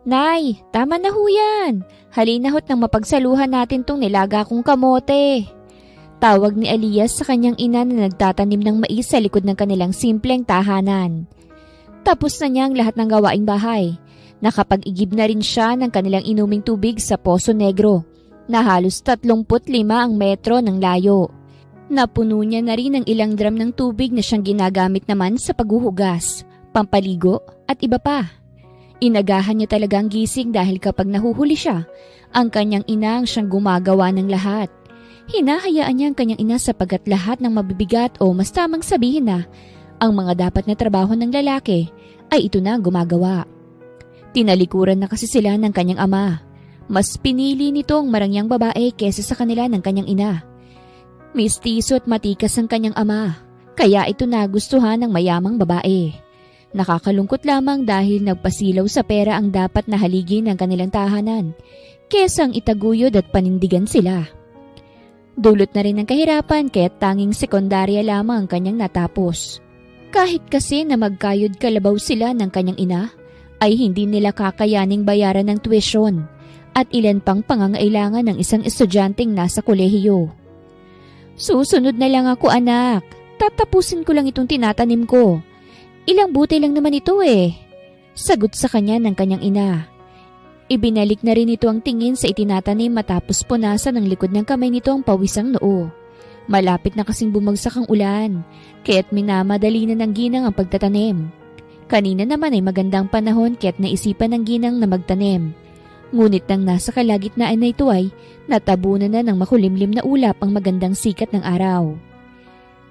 Nay, tama na ho yan. Halina ho't nang mapagsaluhan natin tong nilaga kong kamote. Tawag ni Elias sa kanyang ina na nagtatanim ng mais sa likod ng kanilang simpleng tahanan. Tapos na niya ang lahat ng gawaing bahay. Nakapag-igib na rin siya ng kanilang inuming tubig sa Poso Negro na halos 35 ang metro ng layo. Napuno niya na rin ang ilang drum ng tubig na siyang ginagamit naman sa paghuhugas, pampaligo at iba pa. Inagahan niya talagang gising dahil kapag nahuhuli siya, ang kanyang ina ang siyang gumagawa ng lahat. Hinahayaan niya ang kanyang ina sapagkat lahat ng mabibigat o mas tamang sabihin na ang mga dapat na trabaho ng lalaki ay ito na ang gumagawa. Tinalikuran na kasi sila ng kanyang ama. Mas pinili nitong marangyang babae kesa sa kanila ng kanyang ina. Mistiso at matikas ang kanyang ama, kaya ito nagustuhan ng mayamang babae. Nakakalungkot lamang dahil nagpasilaw sa pera ang dapat na haligi ng kanilang tahanan, kesang itaguyod at panindigan sila. Dulot na rin ng kahirapan kaya't tanging sekundarya lamang ang kanyang natapos. Kahit kasi na magkayod kalabaw sila ng kanyang ina, ay hindi nila kakayaning bayaran ng tuition at ilan pang pangangailangan ng isang estudyanteng nasa kolehiyo. Susunod na lang ako anak, tatapusin ko lang itong tinatanim ko. Ilang buti lang naman ito sagot sa kanya ng kanyang ina. Ibinalik na rin ito ang tingin sa itinatanim matapos punasan ng likod ng kamay nito ang pawisang noo. Malapit na kasing bumagsak ang ulan, kaya't minamadali na ng ginang ang pagtatanim. Kanina naman ay magandang panahon kaya't naisipan ng ginang na magtanim. Ngunit nang nasa kalagitnaan na ito ay natabunan na ng makulimlim na ulap ang magandang sikat ng araw.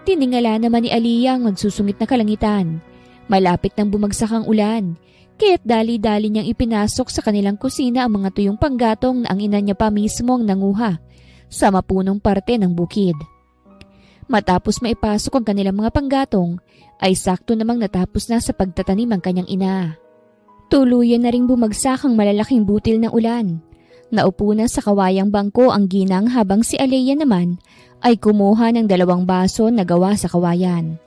Tiningala naman ni Aliyah ang magsusungit na kalangitan. Malapit nang bumagsak ang ulan, kaya't dali-dali niyang ipinasok sa kanilang kusina ang mga tuyong panggatong na ang ina niya pa mismo ang nanguha sa mapunong parte ng bukid. Matapos maipasok ang kanilang mga panggatong, ay sakto namang natapos na sa pagtatanim ang kanyang ina. Tuluyan na ring bumagsak ang malalaking butil ng ulan. Naupo na sa kawayang bangko ang ginang habang si Aliyah naman ay kumuha ng 2 baso na gawa sa kawayan.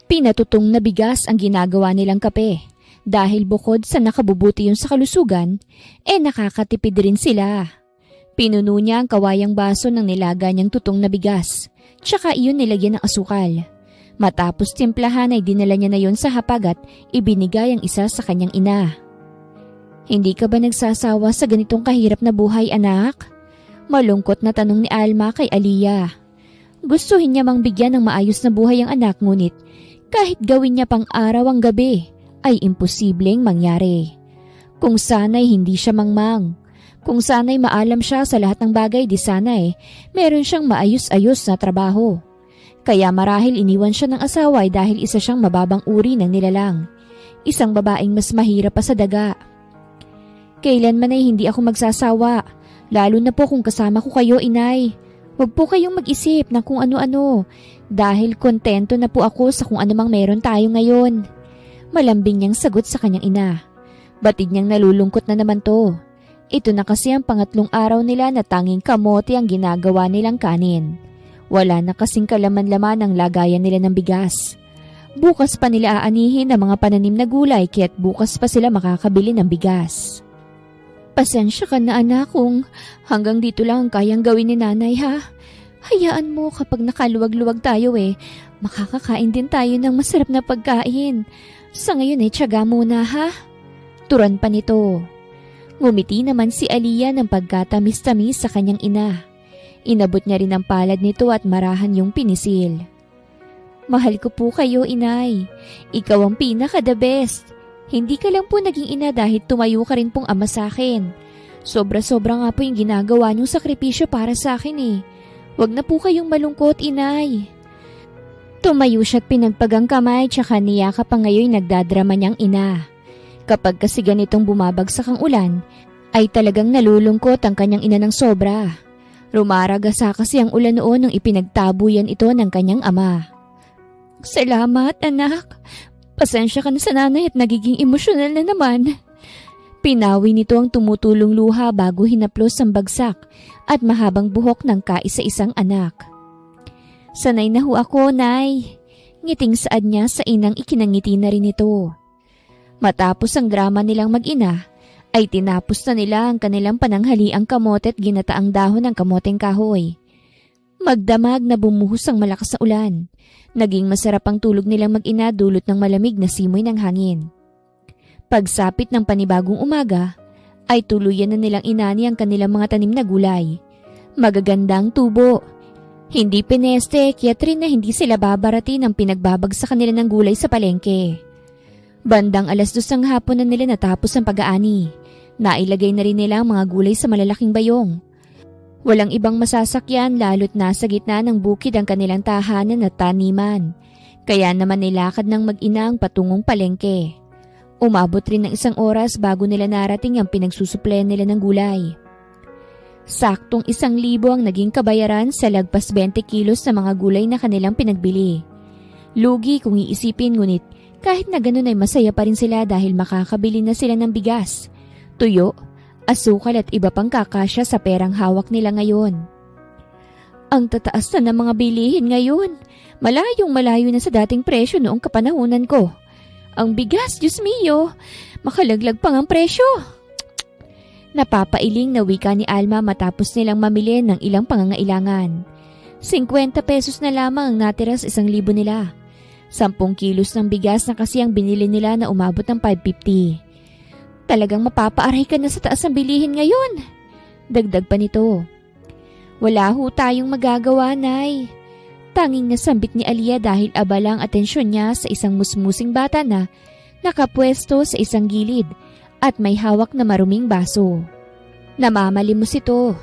Pinatutong na bigas ang ginagawa nilang kape dahil bukod sa nakabubuti yun sa kalusugan, nakakatipid rin sila. Pinuno niya ang kawayang baso ng nilaga niyang tutong na bigas, tsaka iyon nilagyan ng asukal. Matapos timplahan ay dinala niya na yun sa hapag at ibinigay ang isa sa kanyang ina. Hindi ka ba nagsasawa sa ganitong kahirap na buhay anak? Malungkot na tanong ni Alma kay Aliyah. Gustuhin niya mang bigyan ng maayos na buhay ang anak ngunit kahit gawin niya pang araw ang gabi, ay imposibleng mangyari. Kung sana'y hindi siya mangmang, kung sana'y maalam siya sa lahat ng bagay di sana'y meron siyang maayos-ayos na trabaho. Kaya marahil iniwan siya ng asawa dahil isa siyang mababang uri ng nilalang. Isang babaeng mas mahirap pa sa daga. Kailanman ay hindi ako magsasawa, lalo na po kung kasama ko kayo, inay. Huwag po kayong mag-isip ng kung ano-ano dahil kontento na po ako sa kung anumang meron tayo ngayon. Malambing niyang sagot sa kanyang ina. Batid niyang nalulungkot na naman to. Ito na kasi ang pangatlong araw nila na tanging kamote ang ginagawa nilang kanin. Wala na kasing kalaman-laman ang lagayan nila ng bigas. Bukas pa nila aanihin ang mga pananim na gulay kaya't bukas pa sila makakabili ng bigas. Pasensya ka na anak kung hanggang dito lang ang kayang gawin ni nanay ha. Hayaan mo kapag nakaluwag-luwag tayo makakakain din tayo ng masarap na pagkain. Sa ngayon tiyaga muna ha. Turan pa nito. Ngumiti naman si Aliyah ng pagkatamis-tamis sa kanyang ina. Inabot niya rin ang palad nito at marahan yung pinisil. Mahal ko po kayo inay. Ikaw ang pinaka-the best. Hindi ka lang po naging ina dahil tumayo ka rin pong ama sa akin. Sobra-sobra nga po yung ginagawa niyong sakripisyo para sa akin Huwag na po kayong malungkot, inay. Tumayo siya't pinagpagang kamay tsaka niyakap pa ngayon nagdadrama niyang ina. Kapag kasi ganitong bumabagsak ang ulan, ay talagang nalulungkot ang kanyang ina ng sobra. Rumaragasa kasi ang ulan noon nung ipinagtabuyan ito ng kanyang ama. Salamat, anak. Pasensya ka na sa nanay at nagiging emosyonal na naman. Pinawi nito ang tumutulong luha bago hinaplos ang bagsak at mahabang buhok ng kaisa-isang anak. Sanay na ho ako, nay. Ngiting saad niya sa inang ikinangiti na rin ito. Matapos ang drama nilang mag-ina, ay tinapos na nila ang kanilang pananghaliang kamote at ginataang dahon ng kamoteng kahoy. Magdamag na bumuhos ang malakas na ulan. Naging masarap ang tulog nilang mag-ina dulot ng malamig na simoy ng hangin. Pagsapit ng panibagong umaga, ay tuluyan na nilang inani ang kanilang mga tanim na gulay. Magagandang tubo. Hindi pineste, kaya rin na hindi sila babarati ng pinagbabagsakan nila ng gulay sa palengke. Bandang 2:00 ng hapon na nila natapos ang pag-aani. Nailagay na rin nila ang mga gulay sa malalaking bayong. Walang ibang masasakyan lalo't nasa gitna ng bukid ang kanilang tahanan at taniman. Kaya naman nilakad ng mag-ina ang patungong palengke. Umabot rin ng 1 oras bago nila narating ang pinagsusuplayan nila ng gulay. Saktong 1,000 ang naging kabayaran sa lagpas 20 kilos na mga gulay na kanilang pinagbili. Lugi kung iisipin, ngunit kahit na ganun ay masaya pa rin sila dahil makakabili na sila ng bigas, tuyo, asukal at iba pang kakasya sa perang hawak nila ngayon. Ang tataas na ng mga bilihin ngayon. Malayong malayo na sa dating presyo noong kapanahunan ko. Ang bigas, Diyos mio, makalaglag pang ang presyo. Napapailing na wika ni Alma matapos nilang mamili ng ilang pangangailangan. 50 pesos na lamang ang natira sa 1,000 nila. 10 kilos ng bigas na kasi ang binili nila na umabot ng 550. Talagang mapapaaray ka na sa taas ng bilihin ngayon. Dagdag pa nito. Wala ho tayong magagawa, Nay. Tanging nasambit ni Alia dahil abala ang atensyon niya sa isang musmusing bata na nakapwesto sa isang gilid at may hawak na maruming baso. Namamalimos ito.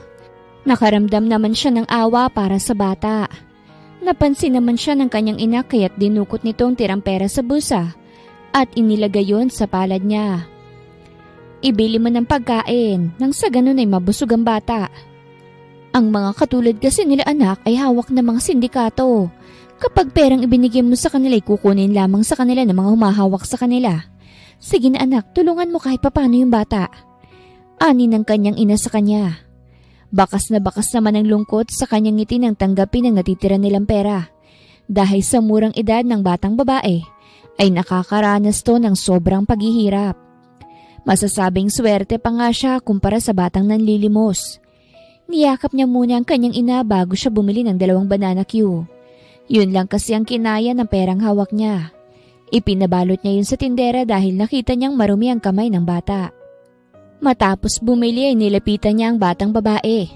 Nakaramdam naman siya ng awa para sa bata. Napansin naman siya ng kanyang ina kaya't dinukot nitong tirang pera sa bulsa at inilagay yon sa palad niya. Ibili mo ng pagkain nang sa ganun ay mabusog ang bata. Ang mga katulad kasi nila anak ay hawak ng mga sindikato. Kapag perang ibinigay mo sa kanila ay kukunin lamang sa kanila ng mga humahawak sa kanila. Sige na anak, tulungan mo kahit papano yung bata. Ani ng kanyang ina sa kanya. Bakas naman ang lungkot sa kanyang ngiti nang tanggapin ang natitira nilang pera. Dahil sa murang edad ng batang babae, ay nakakaranas to ng sobrang paghihirap. Masasabing swerte pa nga siya kumpara sa batang nanlilimos. Niyakap niya muna ang kanyang ina bago siya bumili ng 2 banana Q. Yun lang kasi ang kinaya ng perang hawak niya. Ipinabalot niya yun sa tindera dahil nakita niyang marumi ang kamay ng bata. Matapos bumili ay nilapitan niya ang batang babae.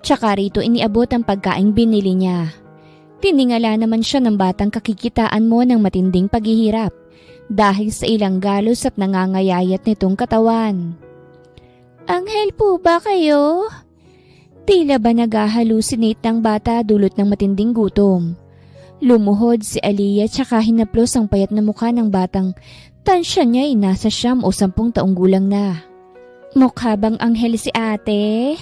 Tsaka rito iniabot ang pagkaing binili niya. Tiningala naman siya ng batang kakikitaan mo ng matinding paghihirap dahil sa ilang galos at nangangayayat nitong katawan. Anghel po ba kayo? Tila ba nag-halusinate ng bata dulot ng matinding gutom. Lumuhod si Alia tsaka hinaplos ang payat na mukha ng batang tansya niya ay nasa 9 o 10 taong gulang na. Mukha bang anghel si ate?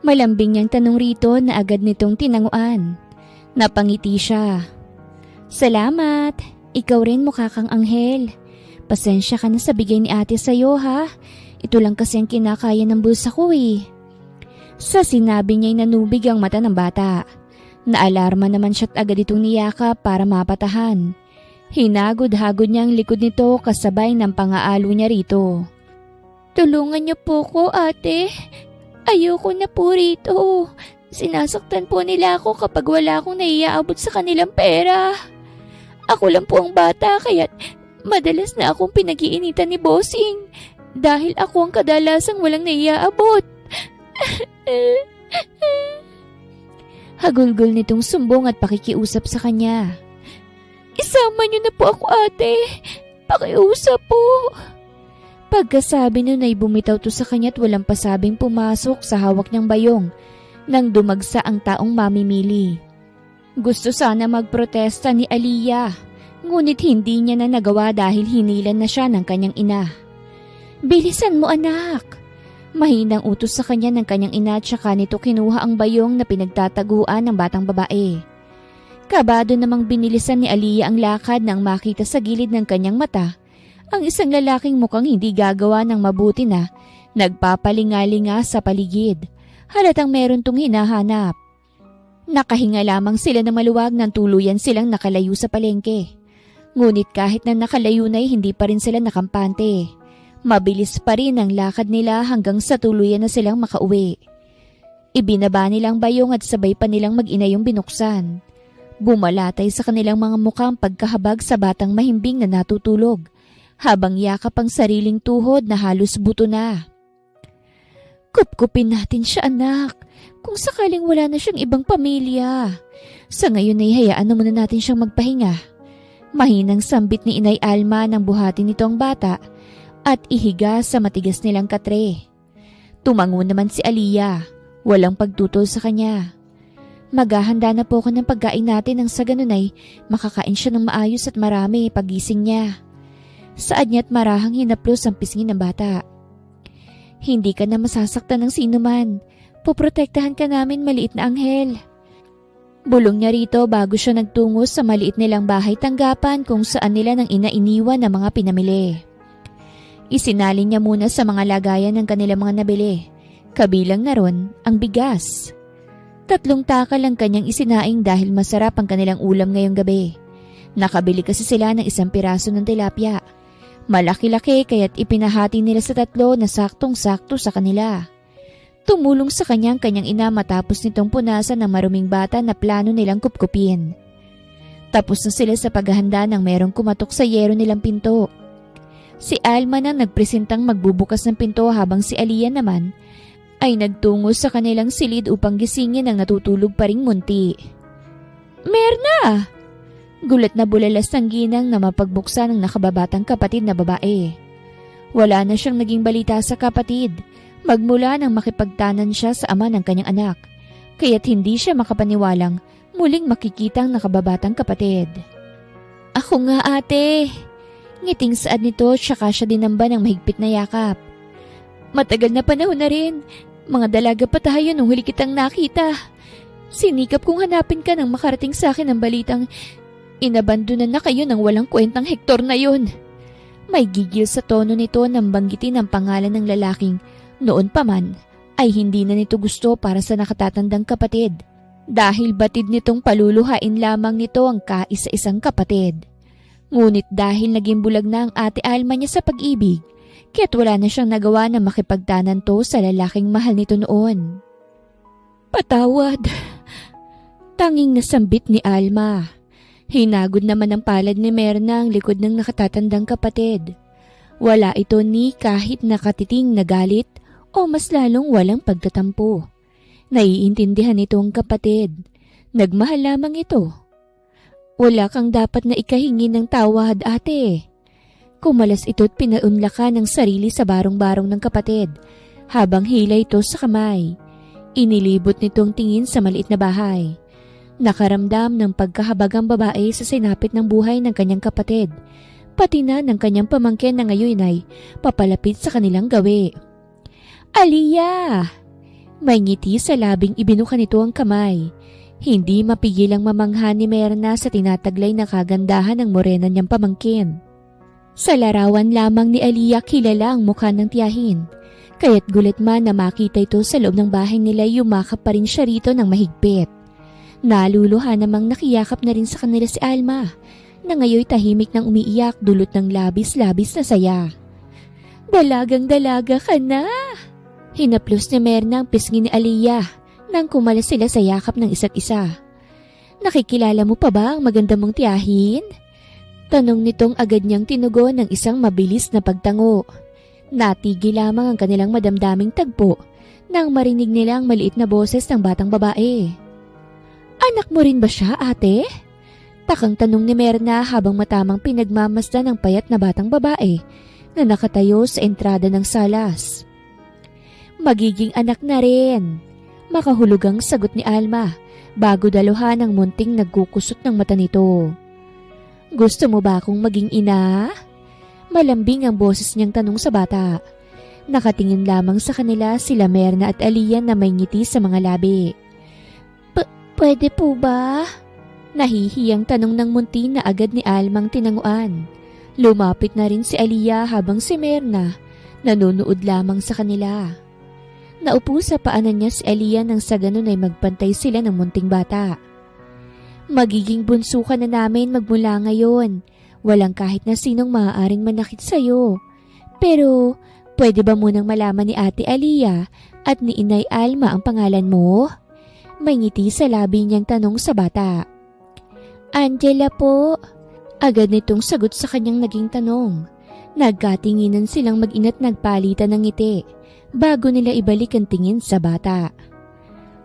Malambing niyang tanong rito na agad nitong tinanguan. Napangiti siya. Salamat, ikaw rin mukha kang anghel. Pasensya ka na sa bigay ni ate sa'yo ha. Ito lang kasi ang kinakaya ng bulsa ko eh. Sa sinabi niya'y nanubig ang mata ng bata. Naalarma naman siya't agad itong niyakap para mapatahan. Hinagod-hagod niya ang likod nito kasabay ng pangaalo niya rito. Tulungan niyo po ko ate. Ayoko na po rito. Sinasaktan po nila ako kapag wala akong naiaabot sa kanilang pera. Ako lang po ang bata kaya't madalas na akong pinag-iinitan ni Bossing dahil ako ang kadalasang walang naiaabot. Hagulgol nitong sumbong at pakikiusap sa kanya. Isama niyo na po ako ate. Pakiusap po. Pagkasabi nun ay bumitaw to sa kanya at walang pasabing pumasok sa hawak niyang bayong nang dumagsa ang taong mamimili. Gusto sana magprotesta ni Alia, ngunit hindi niya na nagawa dahil hinilan na siya ng kanyang ina. Bilisan mo anak! Mahinang utos sa kanya ng kanyang ina at saka nito kinuha ang bayong na pinagtataguan ng batang babae. Kabado namang binilisan ni Alia ang lakad nang makita sa gilid ng kanyang mata ang isang lalaking mukhang hindi gagawa ng mabuti na nagpapalingalinga sa paligid. Halatang meron tong hinahanap. Nakahinga lamang sila na maluwag nang tuluyan silang nakalayo sa palengke. Ngunit kahit na nakalayo na hindi pa rin sila nakampante. Mabilis pa rin ang lakad nila hanggang sa tuluyan na silang makauwi. Ibinaba nilang bayong at sabay pa nilang mag-ina yung binuksan. Bumalatay sa kanilang mga mukhang pagkahabag sa batang mahimbing na natutulog, habang yakap ang sariling tuhod na halos buto na. Kupkupin natin siya, anak, kung sakaling wala na siyang ibang pamilya. Sa ngayon ay hayaan na muna natin siyang magpahinga. Mahinang sambit ni Inay Alma nang buhatin nito ang bata at ihiga sa matigas nilang katre. Tumango naman si Aliyah, walang pagtutol sa kanya. Maghahanda na po ako ng pagkain natin nang sa ganun ay makakain siya ng maayos at marami pagising niya. Saad niya't marahang hinaplos ang pisngi ng bata. Hindi ka na masasaktan ng sino man. Poprotektahan ka namin, maliit na anghel. Bulong niya rito bago siya nagtungo sa maliit nilang bahay tanggapan kung saan nila nang iniwan ng mga pinamili. Isinalin niya muna sa mga lagayan ng kanilang mga nabili. Kabilang na ron ang bigas. 3 takal ang kanyang isinaing dahil masarap ang kanilang ulam ngayong gabi. Nakabili kasi sila ng 1 piraso ng tilapia. Malaki-laki kaya't ipinahati nila sa 3 na saktong-sakto sa kanila. Tumulong sa kanyang ina matapos nitong punasan ng maruming bata na plano nilang kupkupin. Tapos na sila sa paghahanda nang merong kumatok sa yero nilang pinto. Si Alma na nagpresentang magbubukas ng pinto habang si Aliyah naman ay nagtungo sa kanilang silid upang gisingin ang natutulog pa ring munti. Merna! Gulat na bulalas ng ginang na mapagbuksan ng nakababatang kapatid na babae. Wala na siyang naging balita sa kapatid. Magmula nang makipagtanan siya sa ama ng kanyang anak, kaya't hindi siya makapaniwalang muling makikitang nakababatang kapatid. Ako nga ate, ngiting saad nito tsaka siya dinamba ng mahigpit na yakap. Matagal na panahon na rin, mga dalaga pa tayo nung huli kitang nakita. Sinikap kong hanapin ka nang makarating sa akin ang balitang inabandonan na kayo ng walang kwentang Hector na yun. May gigil sa tono nito nang banggitin ang pangalan ng lalaking noon pa man ay hindi na nito gusto para sa nakatatandang kapatid dahil batid nitong paluluhain lamang nito ang kaisa-isang kapatid. Ngunit dahil naging bulag na ang ate Alma niya sa pag-ibig, kaya't wala na siyang nagawa na makipagtanan to sa lalaking mahal nito noon. Patawad! Tanging nasambit ni Alma. Hinagod naman ang palad ni Merna ang likod ng nakatatandang kapatid. Wala ito ni kahit nakatiting na galit o mas lalong walang pagtatampo. Naiintindihan ito ang kapatid. Nagmahal lamang ito. Wala kang dapat na ikahingi ng tawad, ate. Kumalas ito't pinaunlakan ng sarili sa barong-barong ng kapatid habang hila ito sa kamay. Inilibot nitong tingin sa maliit na bahay. Nakaramdam ng pagkahabag ang babae sa sinapit ng buhay ng kanyang kapatid, pati na ng kanyang pamangkin na ngayon ay papalapit sa kanilang gawi. Aliyah! May ngiti sa labing ibinuka nito ang kamay. Hindi mapigilang mamangha ni Merna sa tinataglay na kagandahan ng morena niyang pamangkin. Sa larawan lamang ni Aliyah kilala ang mukha ng tiyahin. Kaya't gulat man na makita ito sa loob ng bahay nila, yumakap pa rin siya rito ng mahigpit. Naluluha namang nakiyakap na rin sa kanila si Alma, na ngayoy tahimik nang umiiyak dulot ng labis-labis na saya. Dalagang-dalaga ka na! Hinaplos ni Merna ang pisngi ni Aliyah nang kumalas sila sa yakap ng isa't isa. Nakikilala mo pa ba ang maganda mong tiyahin? Tanong nitong agad niyang tinugon ng isang mabilis na pagtango. Natigil lamang ang kanilang madamdaming tagpo nang marinig nila ang maliit na boses ng batang babae. Anak mo rin ba siya, ate? Takang tanong ni Merna habang matamang pinagmamasdan ng payat na batang babae na nakatayo sa entrada ng salas. Magiging anak na rin, makahulugang sagot ni Alma bago daluhan ng munting nagkukusot ng mata nito. Gusto mo ba akong maging ina? Malambing ang boses niyang tanong sa bata. Nakatingin lamang sa kanila sila Merna at Aliyah na may ngiti sa mga labi. Pwede po ba? Nahihiyang tanong ng munti na agad ni Almang tinanguan. Lumapit na rin si Aliyah habang si Merna nanonood lamang sa kanila. Naupo sa paanan niya si Aliyah nang sa ganun ay magpantay sila ng munting bata. Magiging bunso ka na namin magmula ngayon. Walang kahit na sinong maaaring manakit sa'yo. Pero, pwede ba munang malaman ni Ate Aliyah at ni Inay Alma ang pangalan mo? May ngiti sa labi niyang tanong sa bata. Angela po. Agad nitong sagot sa kanyang naging tanong. Nagkatinginan silang mag-ina't nagpalitan ng ngiti bago nila ibalik ang tingin sa bata.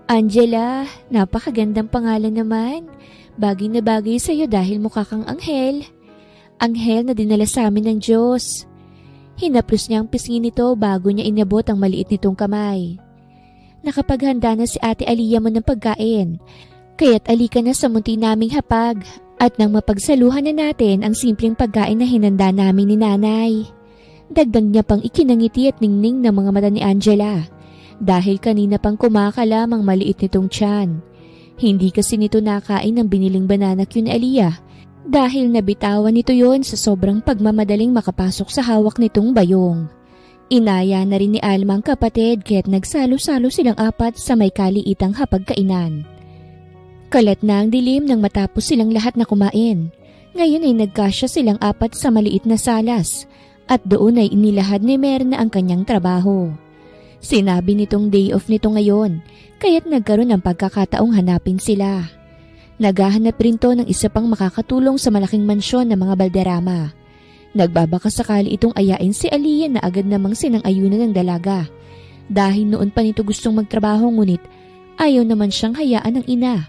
Angela, napakagandang pangalan naman. Bagay na bagay sa'yo dahil mukha kang anghel. Anghel na dinala sa amin ng Diyos. Hinaplos niya ang pisngi nito bago niya inabot ang maliit nitong kamay. Nakapaghanda na si Ate Aliyah mo ng pagkain, kaya't alika na sa munti naming hapag at nang mapagsaluhan na natin ang simpleng pagkain na hinanda namin ni Nanay. Dagdag niya pang ikinangiti at ningning ng mga mata ni Angela dahil kanina pang kumakalam ang maliit nitong tiyan. Hindi kasi nito nakain ng biniling banana cue ni Aliyah dahil nabitawan nito yon sa sobrang pagmamadaling makapasok sa hawak nitong bayong. Inaya na rin ni Alma ang kapatid kaya't nagsalo-salo silang apat sa may kaliitang hapagkainan. Kalat na ang dilim nang matapos silang lahat na kumain. Ngayon ay nagkasya silang apat sa maliit na salas at doon ay inilahad ni Merna ang kanyang trabaho. Sinabi nitong day off nito ngayon kaya't nagkaroon ng pagkakataong hanapin sila. Naghahanap rin to ng isa pang makakatulong sa malaking mansyon ng mga Balderrama. Nagbabaka sakali itong ayain si Aliyah na agad namang sinang-ayunan ng dalaga. Dahil noon pa nito gustong magtrabaho ngunit ayaw naman siyang hayaan ng ina.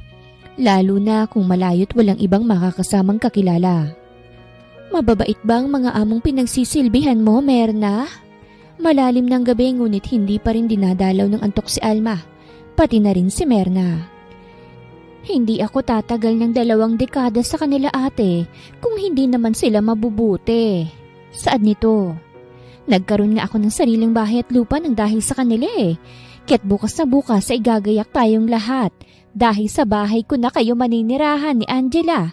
Lalo na kung malayo't walang ibang makakasamang kakilala. Mababait ba ang mga among pinagsisilbihan mo, Merna? Malalim ng gabi ngunit hindi pa rin dinadalaw ng antok si Alma, pati na rin si Merna. Hindi ako tatagal ng 2 dekada sa kanila ate kung hindi naman sila mabubuti. Saan nito? Nagkaroon nga ako ng sariling bahay at lupa ng dahil sa kanila eh. Kaya't bukas na bukas ay gagayak tayong lahat dahil sa bahay ko na kayo maninirahan ni Angela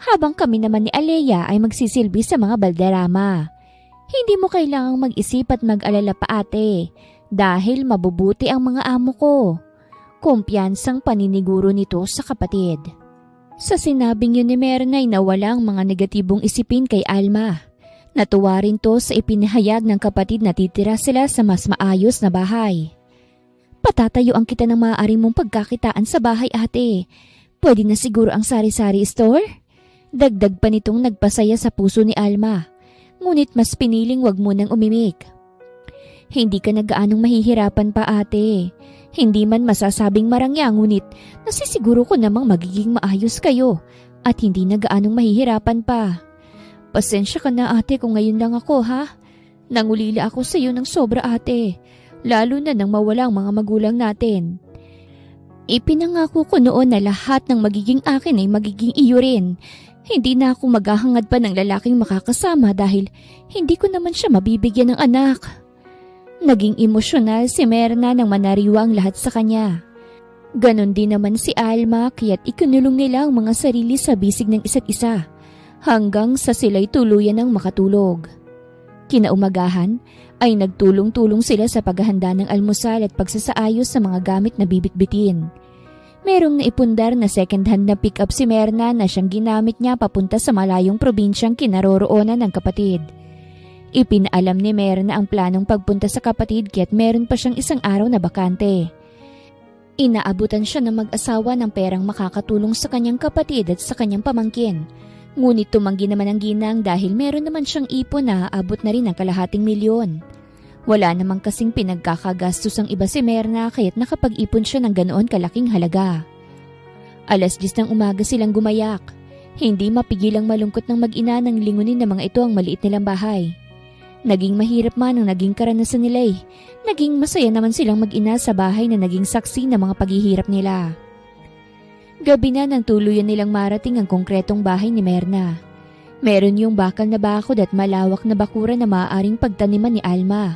habang kami naman ni Aliyah ay magsisilbi sa mga Balderrama. Hindi mo kailangang mag-isip at mag-alala pa ate dahil mabubuti ang mga amo ko. Kumpiyansang paniniguro nito sa kapatid. Sa sinabing yun ni Merna ay nawala ang mga negatibong isipin kay Alma. Natuwa rin to sa ipinahayag ng kapatid na titira sila sa mas maayos na bahay. Patatayuan kita ng maaari mong pagkakitaan sa bahay ate. Pwede na siguro ang sari-sari store? Dagdag pa nitong nagpasaya sa puso ni Alma. Ngunit mas piniling wag mo nang umimik. Hindi ka na gaanong mahihirapan pa ate. Hindi man masasabing marangya ngunit nasisiguro ko namang magiging maayos kayo at hindi na gaanong mahihirapan pa. Pasensya ka na ate kung ngayon lang ako ha. Nangulila ako sa iyo ng sobra ate, lalo na nang mawala ang mga magulang natin. Ipinangako ko noon na lahat ng magiging akin ay magiging iyo rin. Hindi na ako maghahangad pa ng lalaking makakasama dahil hindi ko naman siya mabibigyan ng anak. Naging emosyonal si Merna nang manariwa ang lahat sa kanya. Ganon din naman si Alma kaya't ikinulong nila ang mga sarili sa bisig ng isa't isa hanggang sa sila'y tuluyan ng makatulog. Kinaumagahan ay nagtulong-tulong sila sa paghahanda ng almusal at pagsasaayos sa mga gamit na bibitbitin. Merong naipundar na second-hand na pick-up si Merna na siyang ginamit niya papunta sa malayong probinsyang kinaroroonan ng kapatid. Ipinaalam ni Merna ang planong pagpunta sa kapatid kaya't meron pa siyang 1 araw na bakante. Inaabutan siya ng mag-asawa ng perang makakatulong sa kanyang kapatid at sa kanyang pamangkin. Ngunit tumanggi naman ang ginang dahil meron naman siyang ipon na aabot na rin ng ₱250,000. Wala namang kasing pinagkakagastos ang iba si Merna kaya't nakapag-ipon siya ng ganoon kalaking halaga. 10:00 ng umaga silang gumayak. Hindi mapigilang malungkot ng mag-ina nang lingunin ng mga ito ang maliit nilang bahay. Naging mahirap man ang naging karanasan nila eh. Naging masaya naman silang mag-ina sa bahay na naging saksi ng mga paghihirap nila. Gabi na nang tuluyan nilang marating ang konkretong bahay ni Merna. Meron yung bakal na bakod at malawak na bakuran na maaaring pagtaniman ni Alma.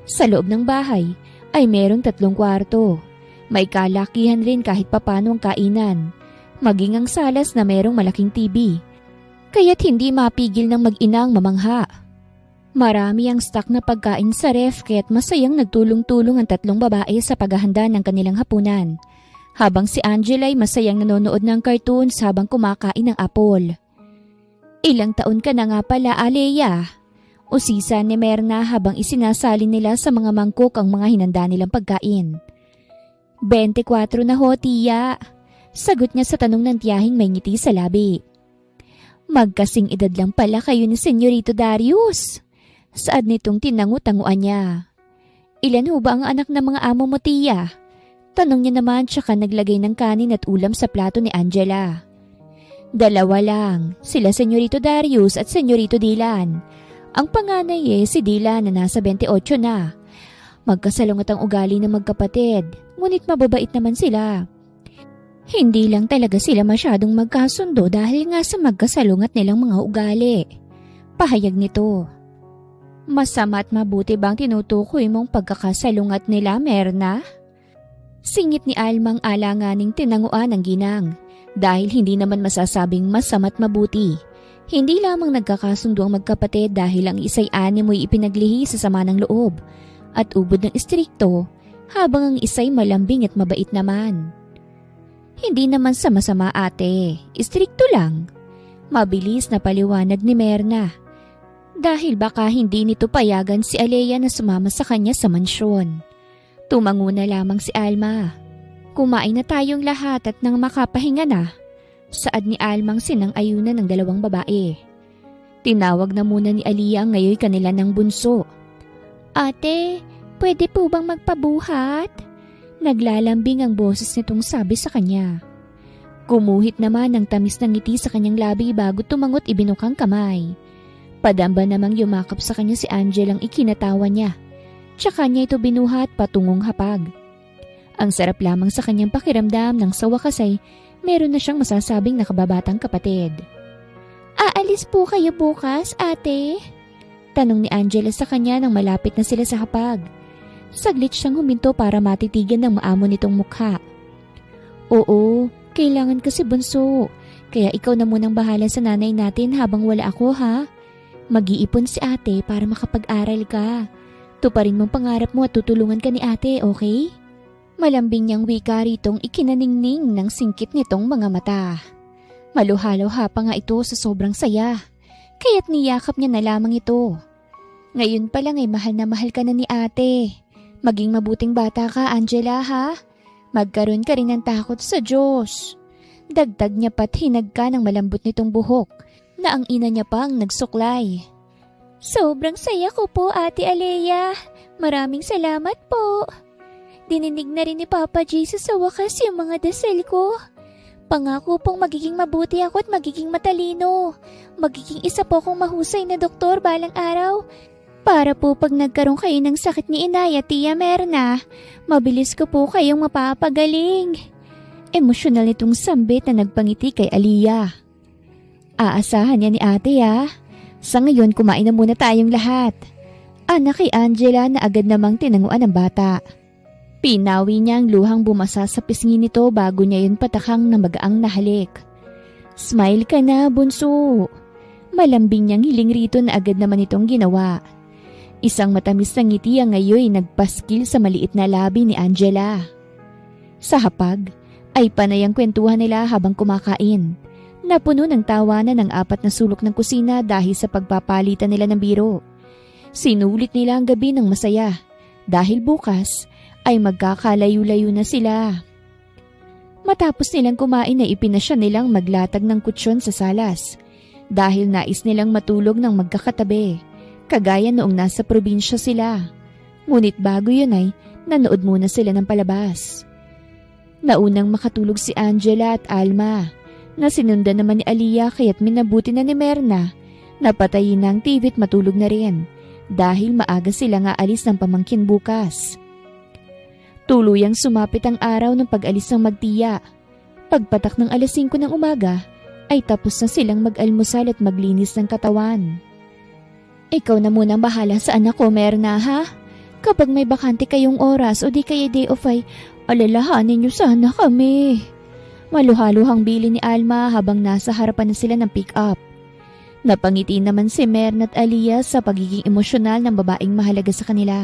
Sa loob ng bahay ay merong 3 kwarto. May kalakihan rin kahit papano ang kainan. Maging ang salas na merong malaking TV. Kaya't hindi mapigil ng mag-ina ang mamangha. Marami ang stock na pagkain sa ref kaya't masayang nagtulong-tulong ang 3 babae sa paghahanda ng kanilang hapunan. Habang si Angela ay masayang nanonood ng cartoons habang kumakain ng apple. Ilang taon ka na nga pala, Alea? Usisa ni Merna habang isinasalin nila sa mga mangkok ang mga hinanda nilang pagkain. 24 na ho, tiya. Sagot niya sa tanong ng tiyahing may ngiti sa labi. Magkasing edad lang pala kayo ni Senyorito Darius. Saad nitong tinangu-tanguan niya. Ilan ho ba ang anak ng mga amo mo, tiya? Tanong niya naman tsaka naglagay ng kanin at ulam sa plato ni Angela. 2 lang, sila Senyorito Darius at Senyorito Dylan. Ang panganay si Dylan na nasa 28 na. Magkasalungat ang ugali ng magkapatid, ngunit mababait naman sila. Hindi lang talaga sila masyadong magkasundo dahil nga sa magkasalungat nilang mga ugali. Pahayag nito. Masama at mabuti bang tinutukoy mong pagkakasalungat nila, Merna? Singit ni Almang alanganing tinanguan ng ginang. Dahil hindi naman masasabing masama't mabuti. Hindi lamang nagkakasundo ang magkapatid dahil ang isa'y animoy ipinaglihi sa sama ng loob at ubod ng istrikto habang ang isa'y malambing at mabait naman. Hindi naman sama-sama ate, istrikto lang. Mabilis na paliwanag ni Merna. Dahil baka hindi nito payagan si Alea na sumama sa kanya sa mansyon. Tumango na lamang si Alma. Kumain na tayong lahat at nang makapahinga na, saad ni Almang sinang-ayunan ng 2 babae. Tinawag na muna ni Aliyah ang ngayon kanila ng bunso. Ate, pwede po bang magpabuhat? Naglalambing ang boses nitong sabi sa kanya. Gumuhit naman ng tamis ng ngiti sa kanyang labi bago tumangot ibinukang kamay. Padamba namang yumakap sa kanya si Angel ang ikinatawa niya. Tsaka niya ito binuhat patungong hapag. Ang sarap lamang sa kanyang pakiramdam nang sa wakas ay meron na siyang masasabing nakababatang kapatid. Aalis po kayo bukas, ate? Tanong ni Angela sa kanya nang malapit na sila sa hapag. Saglit siyang huminto para matitigan ng maamo nitong mukha. Oo, kailangan kasi bunso. Kaya ikaw na munang bahala sa nanay natin habang wala ako ha. Mag-iipon si ate para makapag-aral ka. Tuparin mong pangarap mo at tutulungan ka ni ate, okay? Malambing niyang wika ritong ikinaningning ng singkit nitong mga mata. Maluha-luha pa nga ito sa sobrang saya, kaya't niyakap niya na lamang ito. Ngayon pa lang ay mahal na mahal ka na ni ate. Maging mabuting bata ka, Angela ha? Magkaroon ka rin ng takot sa Diyos. Dagdag niya pa't hinagka ng malambot nitong buhok na ang ina niya pang nagsuklay. Sobrang saya ko po, Ate Alea. Maraming salamat po. Dininig na rin ni Papa Jesus sa wakas yung mga dasal ko. Pangako pong magiging mabuti ako at magiging matalino. Magiging isa po akong mahusay na doktor balang araw. Para po pag nagkaroon kayo ng sakit ni Inay at Tia Merna, mabilis ko po kayong mapapagaling. Emosyonal nitong sambit na nagpangiti kay Aliyah. Aasahan niya ni ate ha. Sa ngayon kumain na muna tayong lahat. Anak kay Angela na agad namang tinanguan ng bata. Pinawi niya ang luhang bumasa sa pisngi nito bago niya yun patakang na magaang nahalik. Smile ka na, bunso. Malambing niyang hiling rito na agad naman itong ginawa. Isang matamis na ngiti ang ngayon nagpaskil sa maliit na labi ni Angela. Sa hapag ay panay ang kwentuhan nila habang kumakain. Napuno ng tawanan ng 4 na sulok ng kusina dahil sa pagpapalitan nila ng biro. Sinulit nila ang gabi ng masaya dahil bukas ay magkakalayo-layo na sila. Matapos nilang kumain ay ipinasya nilang maglatag ng kutsyon sa salas dahil nais nilang matulog ng magkakatabi, kagaya noong nasa probinsya sila. Ngunit bago yun ay nanood muna sila ng palabas. Naunang makatulog si Angela at Alma, na sinundan naman ni Aliyah kaya't minabuti na ni Merna na patayin na ang TV at matulog na rin dahil maaga sila nga alis ng pamangkin bukas. Tuluyang sumapit ang araw ng pag-alis ng magtiya. Pagpatak ng 5:00 ng umaga ay tapos na silang mag-almusal at maglinis ng katawan. Ikaw na munang bahala sa anak ko, Merna ha? Kapag may bakante kayong oras o di kaya day off ay alalahanin niyo sana kami. Maluhaluhang bili ni Alma habang nasa harapan na sila ng pick-up. Napangiti naman si Merna at Aliyah sa pagiging emosyonal ng babaeng mahalaga sa kanila.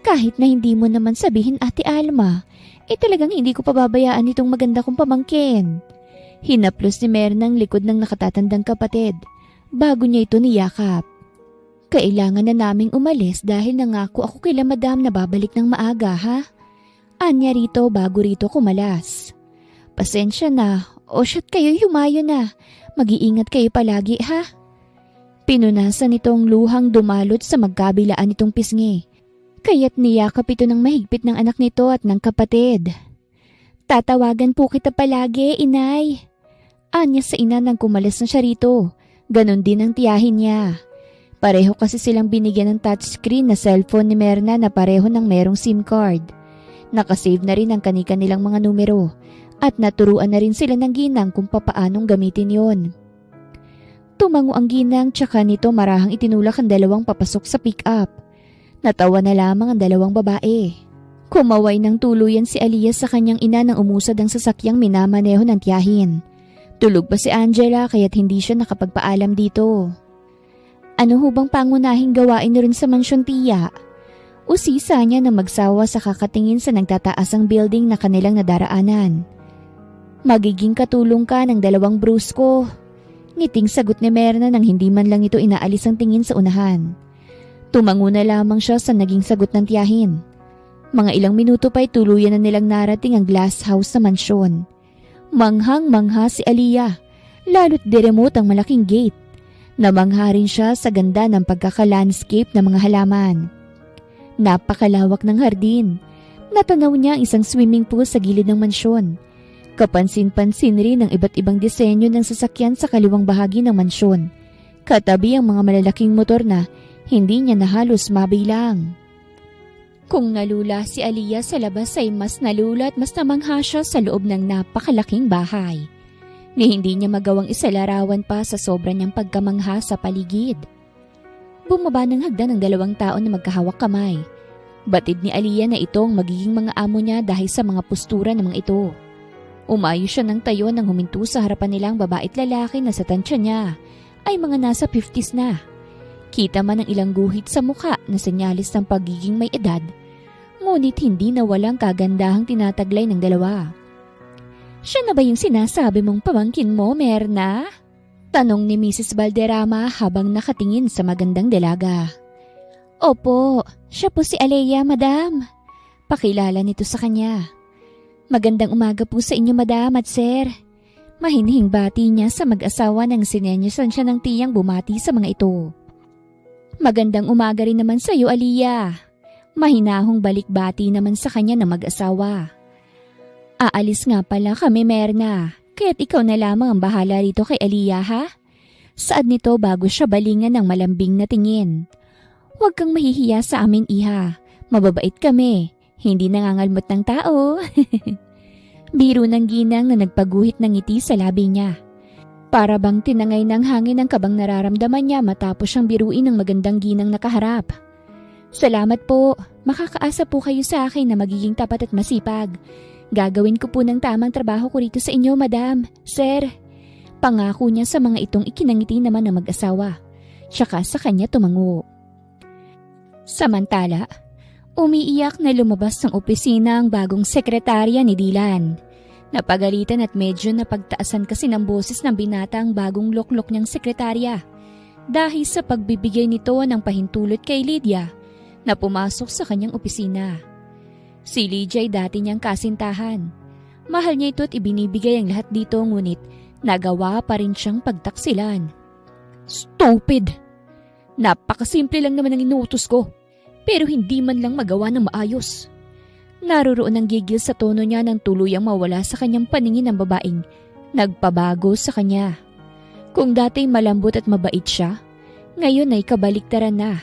Kahit na hindi mo naman sabihin, Ate Alma, talagang hindi ko pababayaan itong maganda kong pamangkin. Hinaplos ni Merna ang likod ng nakatatandang kapatid bago niya ito niyakap. Kailangan na naming umalis dahil nangako ako kila madam na babalik ng maaga, ha? Anya rito bago rito kumalas. Pasensya na, o shit kayo, humayo na. Mag-iingat kayo palagi, ha? Pinunasan nitong luhang dumalot sa magkabilaan nitong pisngi. Kaya't niyakap ito ng mahigpit ng anak nito at ng kapatid. Tatawagan po kita palagi, inay. Anya sa ina nang kumalas na siya rito. Ganon din ang tiyahin niya. Pareho kasi silang binigyan ng touchscreen na cellphone ni Merna na pareho ng merong SIM card. Nakasave na rin ang kani-kanilang mga numero at naturuan na rin sila ng ginang kung papaanong gamitin yon. Tumango ang ginang tsaka nito marahang itinulak ang dalawang papasok sa pick-up. Natawa na lamang ang dalawang babae. Kumaway ng tuluyan si Alias sa kanyang ina nang umusad ang sasakyang minamaneho ng tiyahin. Tulog pa si Angela kaya't hindi siya nakapagpaalam dito. Ano hubang pangunahing gawain rin sa mansyon, tiya? Usisa niya na magsawa sa kakatingin sa nagtataas ang building na kanilang nadaraanan. Magiging katulong ka ng dalawang brusko. Ngiting sagot ni Merna nang hindi man lang ito inaalis ang tingin sa unahan. Tumango na lamang siya sa naging sagot ng tiyahin. Mga ilang minuto pa'y tuluyan na nilang narating ang glass house sa mansyon. Manghang-mangha si Aliyah, lalo't diremot ang malaking gate. Namangha rin siya sa ganda ng pagkaka-landscape ng mga halaman. Napakalawak ng hardin. Natanaw niya ang isang swimming pool sa gilid ng mansyon. Kapansin-pansin rin ang iba't ibang disenyo ng sasakyan sa kaliwang bahagi ng mansyon. Katabi ang mga malalaking motor na hindi niya na halos mabilang. Kung nalula si Aliyah sa labas ay mas nalula at mas namangha siya sa loob ng napakalaking bahay. Ni hindi niya magawang isalarawan pa sa sobra niyang pagkamangha sa paligid. Bumaba ng hagdan ng dalawang tao na magkahawak kamay. Batid ni Aliyah na itong magiging mga amo niya dahil sa mga postura ng mga ito. Umayo siya ng tayo nang huminto sa harapan nilang babae't lalaki na sa tansya niya ay mga nasa 50s na. Kita man ang ilang guhit sa mukha na senyalis ng pagiging may edad, ngunit hindi na walang kagandahang tinataglay ng dalawa. Siya na ba yung sinasabi mong pamangkin mo, Merna? Tanong ni Mrs. Valderrama habang nakatingin sa magandang dalaga. Opo, siya po si Aliyah, madam. Pakilala nito sa kanya. Magandang umaga po sa inyo, madam at sir. Mahinhing bati niya sa mag-asawa nang sinenyasan siya ng tiyang bumati sa mga ito. Magandang umaga rin naman sa iyo, Aliyah. Mahinahong balikbati naman sa kanya ng mag-asawa. Aalis nga pala kami, Merna. Kaya't ikaw na lamang ang bahala rito kay Aliyah, ha? Saad nito bago siya balingan ng malambing na tingin. Huwag kang mahihiya sa amin, iha. Mababait kami. Hindi nangangalmot ng tao. Biro ng ginang na nagpaguhit ng ngiti sa labi niya. Para bang tinangay ng hangin ang kabang nararamdaman niya matapos siyang biruin ng magandang ginang nakaharap. Salamat po. Makakaasa po kayo sa akin na magiging tapat at masipag. Gagawin ko po ng tamang trabaho ko rito sa inyo, madam, sir. Pangako niya sa mga itong ikinangiti naman ng mag-asawa. Tsaka sa kanya tumango. Samantala, umiiyak na lumabas ng opisina ang bagong sekretarya ni Dylan. Napagalitan at medyo napagtaasan kasi ng boses ng binata ang bagong loklok niyang sekretarya dahil sa pagbibigay nito ng pahintulot kay Lydia na pumasok sa kanyang opisina. Si Lydia ay dati niyang kasintahan. Mahal niya ito at ibinibigay ang lahat dito ngunit nagawa pa rin siyang pagtaksilan. Stupid! Napakasimple lang naman ang inuutos ko pero hindi man lang magawa ng maayos. Naroroon ang gigil sa tono niya nang tuluyang mawala sa kanyang paningin ng babaeng nagpabago sa kanya. Kung dati malambot at mabait siya, ngayon ay kabaliktaran na.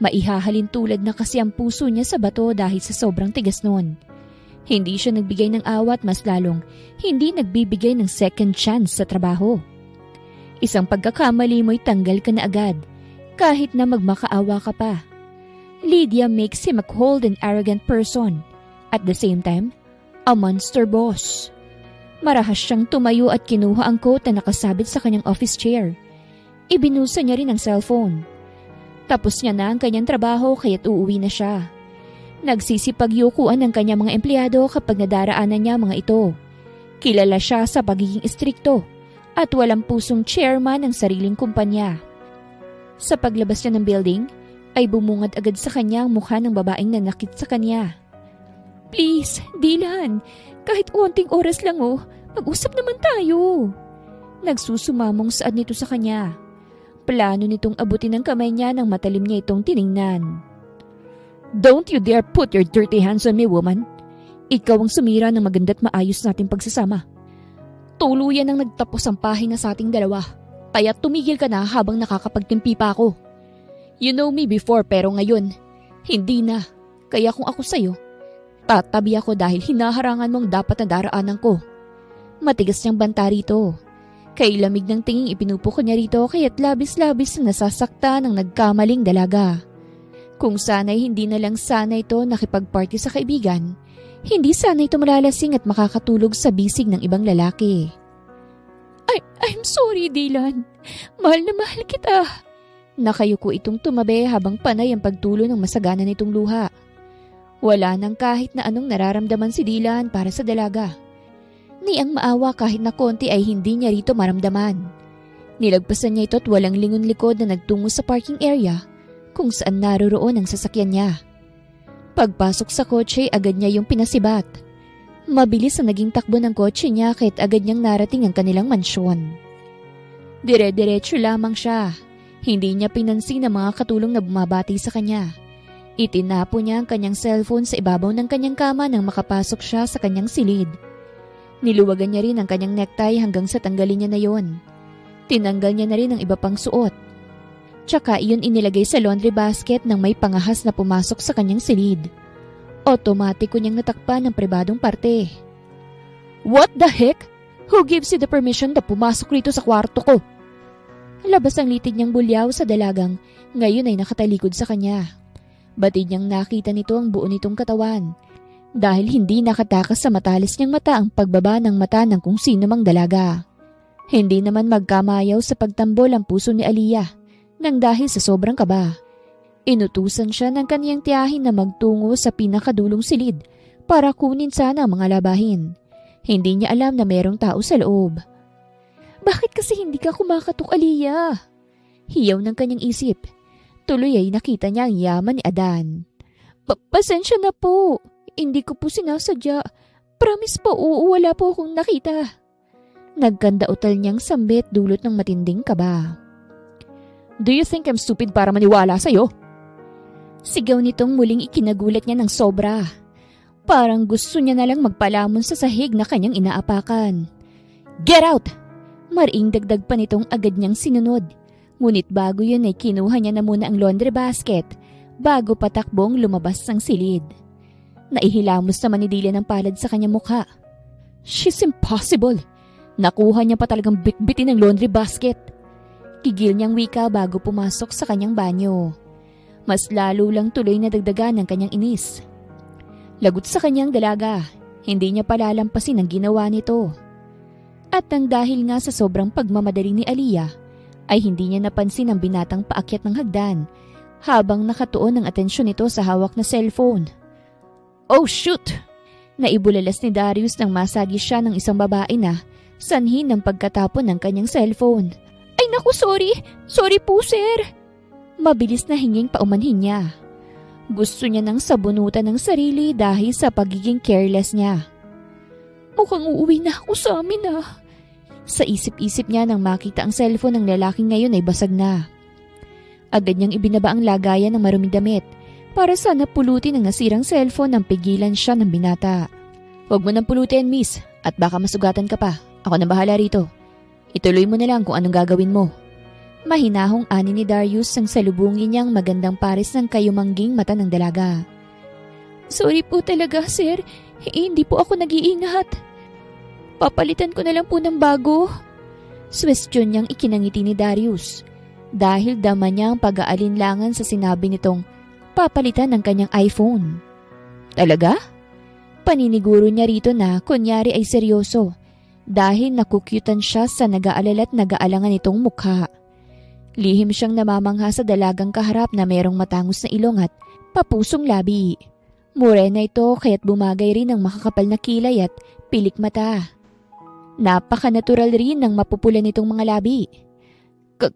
Maihahalin tulad na kasi ang puso niya sa bato dahil sa sobrang tigas noon. Hindi siya nagbigay ng awat, mas lalong hindi nagbibigay ng second chance sa trabaho. Isang pagkakamali mo'y tanggal ka na agad, kahit na magmakaawa ka pa. Lydia makes him a cold and arrogant person. At the same time, a monster boss. Marahas siyang tumayo at kinuha ang coat na nakasabit sa kanyang office chair. Ibinusa niya rin ang cellphone. Tapos niya na ang kanyang trabaho kaya't uuwi na siya. Nagsisipagyukuan ng kanyang mga empleyado kapag nadaraanan niya mga ito. Kilala siya sa pagiging istrikto at walang pusong chairman ng sariling kumpanya. Sa paglabas niya ng building, ay bumungad agad sa kanya ang mukha ng babaeng nanakit sa kanya. "Please, Dylan, kahit unting oras lang mag-usap naman tayo." Nagsusumamong saad nito sa kanya. Plano nitong abutin ng kamay niya nang matalim niya itong tiningnan. "Don't you dare put your dirty hands on me, woman. Ikaw ang sumira ng maganda't maayos nating pagsasama. Tuluyan ang nagtapos ang pahina sa ating dalawa, kaya tumigil ka na habang nakakapagtimpi pa ako. You know me before pero ngayon, hindi na. Kaya kung ako sa'yo, tatabi ako dahil hinaharangan mong dapat na daraanan ko." Matigas niyang banta rito. Kay lamig ng tinging ipinupuko niya rito kaya't labis-labis na nasasakta ng nagkamaling dalaga. Kung sana'y hindi na lang sana ito nakipagparty sa kaibigan, hindi sana ito malalasing at makakatulog sa bisig ng ibang lalaki. I'm sorry, Dylan. Mahal na mahal kita." Nakayuko itong tumabi habang panay ang pagtulo ng masagana nitong luha. Wala nang kahit na anong nararamdaman si Dylan para sa dalaga. Ni ang maawa kahit na konti ay hindi niya rito maramdaman. Nilagpasan niya ito at walang lingon likod na nagtungo sa parking area kung saan naroroon ang sasakyan niya. Pagpasok sa kotse, agad niya yung pinasibat. Mabilis ang naging takbo ng kotse niya kahit agad niyang narating ang kanilang mansyon. Dire-diretso lamang siya. Hindi niya pinansin ang mga katulong na bumabati sa kanya. Itinapo niya ang kanyang cellphone sa ibabaw ng kanyang kama nang makapasok siya sa kanyang silid. Niluwagan niya rin ang kanyang necktie hanggang sa tanggalin niya na yon. Tinanggal niya na rin ang iba pang suot. Tsaka iyon inilagay sa laundry basket nang may pangahas na pumasok sa kanyang silid. Otomatiko niyang natakpan ang pribadong parte. "What the heck? Who gives you the permission na pumasok rito sa kwarto ko?" Labas ang litid niyang bulyaw sa dalagang ngayon ay nakatalikod sa kanya. Batid niyang nakita nito ang buo nitong katawan. Dahil hindi nakatakas sa matalis niyang mata ang pagbaba ng mata ng kung sino mang dalaga. Hindi naman magkamayaw sa pagtambol ang puso ni Aliyah nang dahil sa sobrang kaba. Inutusan siya ng kaniyang tiyahin na magtungo sa pinakadulong silid para kunin sana ang mga labahin. Hindi niya alam na merong tao sa loob. "Bakit kasi hindi ka kumakatok, Aliyah?" Hiyaw ng kanyang isip. Tuloy ay nakita niya ang yaman ni Adan. Pasensya na po. Hindi ko po sinasadya. Promise po, wala po akong nakita." Nagkanda-utal niyang sambit dulot ng matinding kaba. "Do you think I'm stupid para maniwala sa'yo?" Sigaw nitong muling ikinagulat niya ng sobra. Parang gusto niya na lang magpalamon sa sahig na kanyang inaapakan. "Get out!" Maring dagdag pa nitong agad niyang sinunod. Ngunit bago yun ay kinuha niya na muna ang laundry basket bago patakbong lumabas ng silid. Naihilamos naman ni Dylan ang palad sa kanyang mukha. "She's impossible. Nakuha niya pa talagang bitbitin ang laundry basket." Kigil niyang wika bago pumasok sa kanyang banyo. Mas lalo lang tuloy na dagdagan ng kanyang inis. Lagot sa kanyang dalaga, hindi niya palalampasin ang ginawa nito. At nang dahil nga sa sobrang pagmamadali ni Aliyah, ay hindi niya napansin ang binatang paakyat ng hagdan habang nakatuon ang atensyon nito sa hawak na cellphone. "Oh shoot!" Naibulalas ni Darius nang masagi siya ng isang babae na sanhin ng pagkatapon ng kanyang cellphone. "Ay naku, sorry! Sorry po, sir!" Mabilis na hinging paumanhin niya. Gusto niya nang sabunutan ng sarili dahil sa pagiging careless niya. "Mukhang uuwi na ako sa amin Sa isip-isip niya nang makita ang cellphone ng lalaking ngayon ay basag na. Agad niyang ibinaba ang lagayan ng maruming damit para sana pulutin ang nasirang cellphone nang pigilan siya ng binata. "Huwag mo nang pulutin, miss, at baka masugatan ka pa. Ako na bahala rito. Ituloy mo na lang kung anong gagawin mo." Mahinahong ani ni Darius ang salubungin niyang magandang pares ng kayumangging mata ng dalaga. "Sorry po talaga, sir. Hindi po ako nag-iingat. Papalitan ko na lang po ng bago." Swestyon niyang ikinangiti ni Darius dahil dama niya ang pag-aalinlangan sa sinabi nitong papalitan ng kanyang iPhone. "Talaga?" Paniniguro niya rito na kunyari ay seryoso dahil nakukyutan siya sa nag-aalala at nag-aalangan nitong mukha. Lihim siyang namamangha sa dalagang kaharap na merong matangos na ilong at papusong labi. Morena ito kaya't bumagay rin ang makakapal na kilay at pilik mata. Napaka-natural rin ng mapupula nitong mga labi.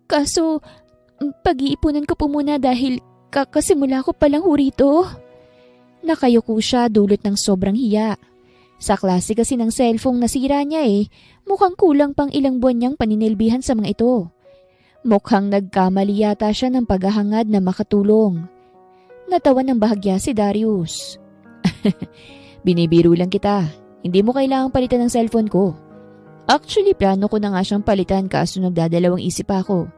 Kaso, pag-iipunan ko po muna dahil kakasimula ko palang ho rito. Nakayuko siya dulot ng sobrang hiya. Sa klase kasi ng cellphone nasira niya mukhang kulang pang ilang buwan niyang paninilbihan sa mga ito. Mukhang nagkamali yata siya ng paghahangad na makatulong. Natawa ng bahagya si Darius. Binibiro lang kita. Hindi mo kailangang palitan ng cellphone ko. Actually, plano ko na nga siyang palitan kaso nagdadalawang isip ako.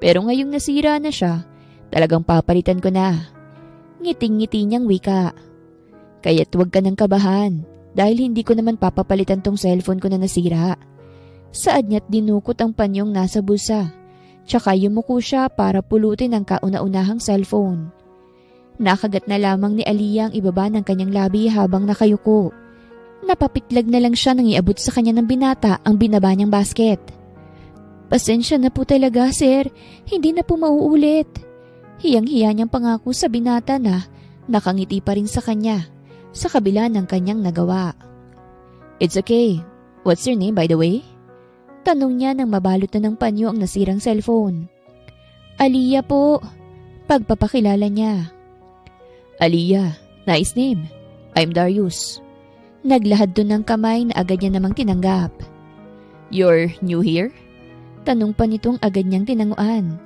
Pero ngayong nasira na siya, talagang papalitan ko na. Ngiting-ngiti niyang wika. Kaya't huwag ka nang kabahan dahil hindi ko naman papapalitan tong cellphone ko na nasira. Saad niya't dinukot ang panyong nasa bulsa. Tsaka yumuko siya para pulutin ang kauna-unahang cellphone. Nakagat na lamang ni Aliyah ang ibaba ng kanyang labi habang nakayuko. Napapitlag na lang siya nang iabot sa kanya ng binata ang binaba niyang basket. Pasensya na po talaga, sir. Hindi na po mauulit. Hiyang-hiya niyang pangako sa binata na nakangiti pa rin sa kanya sa kabila ng kanyang nagawa. It's okay. What's your name, by the way? Tanong niya nang mabalot na ng panyo ang nasirang cellphone. Aliyah po. Pagpapakilala niya. Aliyah, nice name. I'm Darius. Naglahad doon ng kamay na agad niya namang tinanggap. You're new here? Tanong pa nitong agad niyang tinanguan.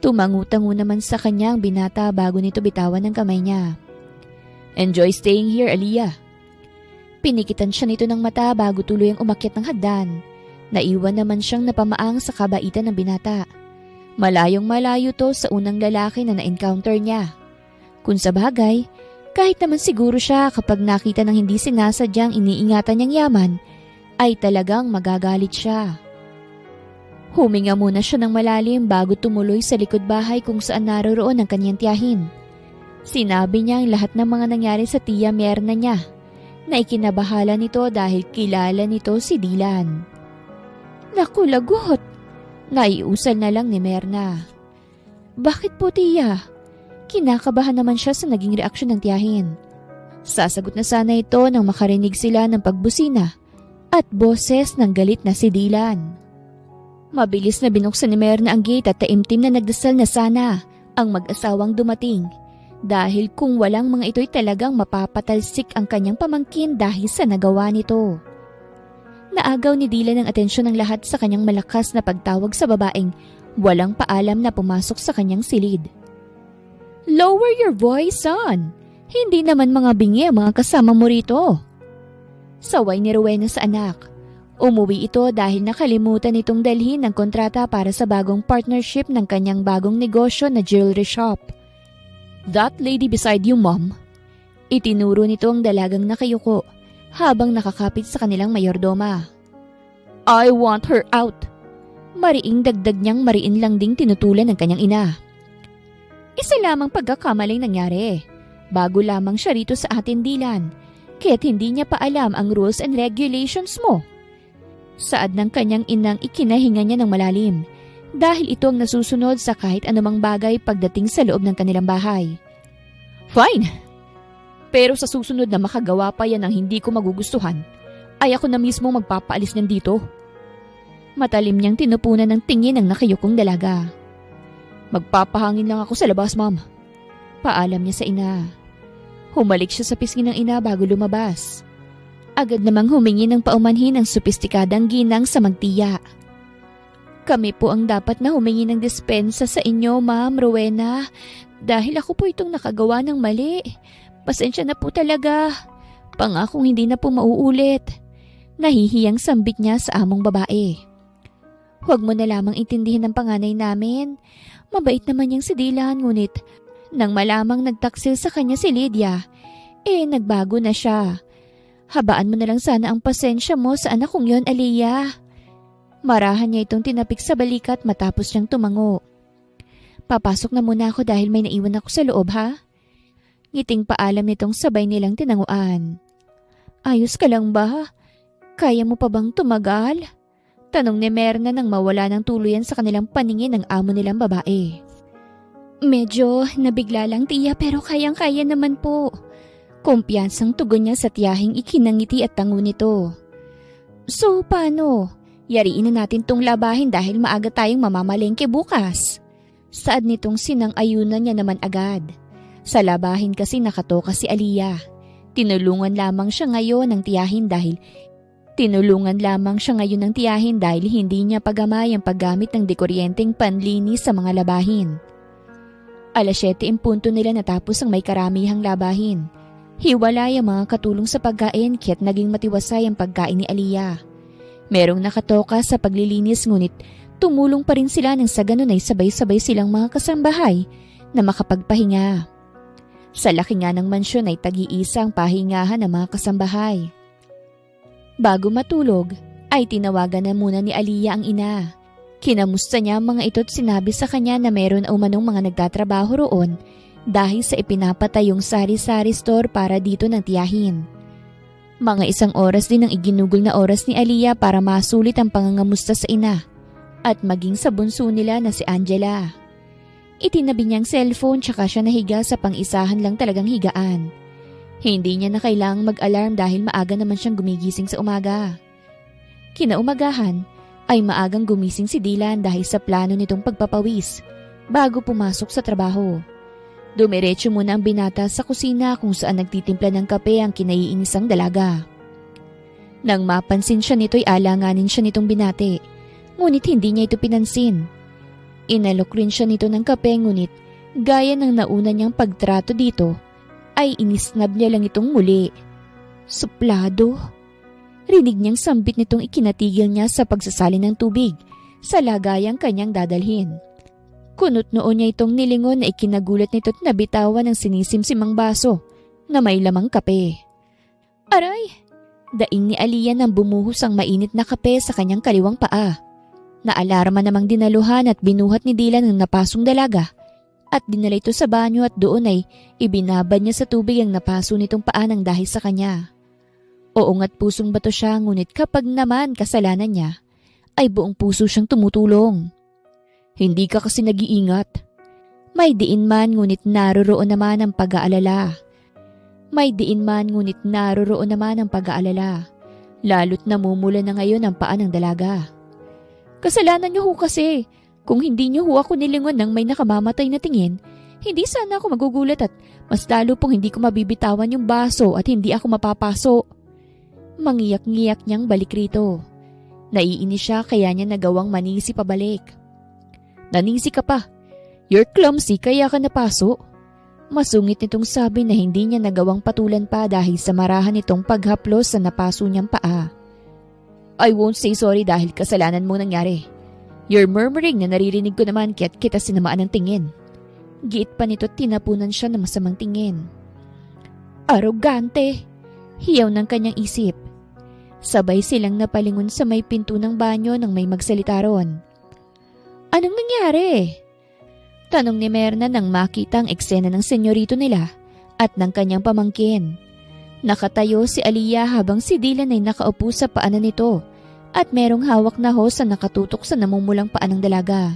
Tumangu-tangu naman sa kanya ang binata bago nito bitawan ng kamay niya. Enjoy staying here, Aliyah. Pinikitan siya nito ng mata bago tuluyang umakyat ng hagdan. Naiwan naman siyang napamaang sa kabaitan ng binata. Malayong malayo to sa unang lalaki na na-encounter niya. Kung sa bagay, kahit naman siguro siya kapag nakita ng hindi sinasadyang iniingatan niyang yaman, ay talagang magagalit siya. Huminga muna siya ng malalim bago tumuloy sa likod bahay kung saan naroroon ang kanyang tiyahin. Sinabi niya ang lahat ng mga nangyari sa tiya Myrna niya, na ikinabahala nito dahil kilala nito si Dylan. Naku, lagot! Naiusal na lang ni Myrna. Bakit po, tiya? Kinakabahan naman siya sa naging reaksyon ng tiyahin. Sasagot na sana ito nang makarinig sila ng pagbusina at boses ng galit na si Dylan. Mabilis na binuksan ni Myrna ang gate at taimtim na nagdasal na sana ang mag-asawang dumating dahil kung walang mga ito'y talagang mapapatalsik ang kanyang pamangkin dahil sa nagawa nito. Naagaw ni Dylan ang atensyon ng lahat sa kanyang malakas na pagtawag sa babaeng walang paalam na pumasok sa kanyang silid. Lower your voice, son. Hindi naman mga bingi ang mga kasama mo rito. Saway ni Rowena sa anak. Umuwi ito dahil nakalimutan itong dalhin ng kontrata para sa bagong partnership ng kanyang bagong negosyo na jewelry shop. That lady beside you, mom. Itinuro nito ang dalagang nakayuko habang nakakapit sa kanilang mayordoma. I want her out. Mariing dagdag niyang mariin lang ding tinutulan ng kanyang ina. Isa lamang pagkakamaling nangyari. Bago lamang siya rito sa atin, Dylan, kaya't hindi niya pa alam ang rules and regulations mo. Saad ng kanyang inang ikinahinga niya ng malalim dahil ito ang nasusunod sa kahit anumang bagay pagdating sa loob ng kanilang bahay. Fine! Pero sa susunod na makagawa pa yan ng hindi ko magugustuhan, ay ako na mismo magpapaalis niyan dito. Matalim niyang tinupunan ng tingin ng nakayukong dalaga. Magpapahangin lang ako sa labas, ma'am. Paalam niya sa ina. Humalik siya sa pisngi ng ina bago lumabas. Agad namang humingi ng paumanhin ang sopistikadang ginang sa magtiya. Kami po ang dapat na humingi ng dispensa sa inyo, Ma'am Rowena, dahil ako po itong nakagawa ng mali. Pasensya na po talaga. Pangakong hindi na po mauulit. Nahihiyang sambit niya sa among babae. Huwag mo na lamang intindihin ang panganay namin. Mabait naman niyang si Dylan, ngunit nang malamang nagtaksil sa kanya si Lydia, nagbago na siya. Habaan mo na lang sana ang pasensya mo sa anak kong yon, Aliyah. Marahan niya itong tinapik sa balikat matapos niyang tumango. Papasok na muna ako dahil may naiwan ako sa loob, ha? Ngiting paalam nitong sabay nilang tinanguan. Ayos ka lang ba? Kaya mo pa bang tumagal? Tanong ni Myrna nang mawala ng tuluyan sa kanilang paningin ng amo nilang babae. Medyo nabigla lang, tiya, pero kayang-kaya naman po. Kumpiyansang tugon niya sa tiyahing ikinangiti at tango nito. So paano? Yariin na natin tong labahin dahil maaga tayong mamamalengke bukas. Saad nitong sinang-ayunan niya naman agad. Sa labahin kasi nakatoka si Aliyah. Tinulungan lamang siya ngayon ng tiyahin dahil hindi niya pagamay ang paggamit ng dekuryenteng panlinis sa mga labahin. 7:00 nila natapos ang may karamihang labahin. Hiwalay ang mga katulong sa pagkain kaya't naging matiwasay ang pagkain ni Aliyah. Merong nakatoka sa paglilinis ngunit tumulong pa rin sila nang sa ganun ay sabay-sabay silang mga kasambahay na makapagpahinga. Sa laki nga ng mansyon ay tag-iisa ang pahingahan ng mga kasambahay. Bago matulog ay tinawagan na muna ni Aliyah ang ina. Kinamusta niya ang mga ito't sinabi sa kanya na meron umanong mga nagtatrabaho roon dahil sa ipinapatayong sari-sari store para dito ng tiyahin. Mga 1 oras din ang iginugol na oras ni Aliyah para masulit ang pangangamusta sa ina at maging sa bunso nila na si Angela. Itinabi niyang cellphone tsaka siya nahiga sa pang-isahan lang talagang higaan. Hindi niya na kailangang mag-alarm dahil maaga naman siyang gumigising sa umaga. Kinaumagahan ay maagang gumising si Dylan dahil sa plano nitong pagpapawis bago pumasok sa trabaho. Dumiretso muna ang binata sa kusina kung saan nagtitimpla ng kape ang kinaiinisang dalaga. Nang mapansin siya nito'y alanganin siya nitong binate, ngunit hindi niya ito pinansin. Inalok rin siya nito ng kape ngunit gaya ng nauna niyang pagtrato dito ay inisnab niya lang itong muli. Suplado. Rinig niyang sambit nitong ikinatigil niya sa pagsasalin ng tubig sa lagayang kanyang dadalhin. Kunot noon niya itong nilingon na ikinagulat nito't nabitawan ng sinisimsimang baso na may lamang kape. Aray! Daing ni Aliyah nang bumuhos ang mainit na kape sa kanyang kaliwang paa. Naalarma namang dinaluhan at binuhat ni Dylan ng napasong dalaga at dinala ito sa banyo at doon ay ibinabad niya sa tubig ang napaso nitong paa ng dahil sa kanya. Oongat pusong bato siya ngunit kapag naman kasalanan niya ay buong puso siyang tumutulong. Hindi ka kasi nag-iingat. May diin man ngunit naroroon naman ang pag-aalala. Lalo't namumula na ngayon ang paa ng dalaga. Kasalanan niyo ho kasi. Kung hindi niyo ho ako nilingon ng may nakamamatay na tingin, hindi sana ako magugulat at mas lalo pong hindi ko mabibitawan yung baso at hindi ako mapapaso. Mangiyak-ngiyak niyang balik rito. Naiinis siya kaya niya nagawang manisi pabalik. Nanisi ka pa. You're clumsy kaya ka napaso. Masungit nitong sabi na hindi niya nagawang patulan pa dahil sa marahan nitong paghaplos sa napaso niyang paa. I won't say sorry dahil kasalanan mo nangyari. You're murmuring na naririnig ko naman kaya't kita sinamaan ng tingin. Giit pa nito't tinapunan siya ng masamang tingin. Arogante! Hiyaw ng kanyang isip. Sabay silang napalingon sa may pinto ng banyo nang may magsalita ron. Anong nangyari? Tanong ni Merna nang makita ang eksena ng senyorito nila at ng kanyang pamangkin. Nakatayo si Aliyah habang si Dylan ay nakaupo sa paanan nito at merong hawak na hose na nakatutok sa namumulang paa ng dalaga.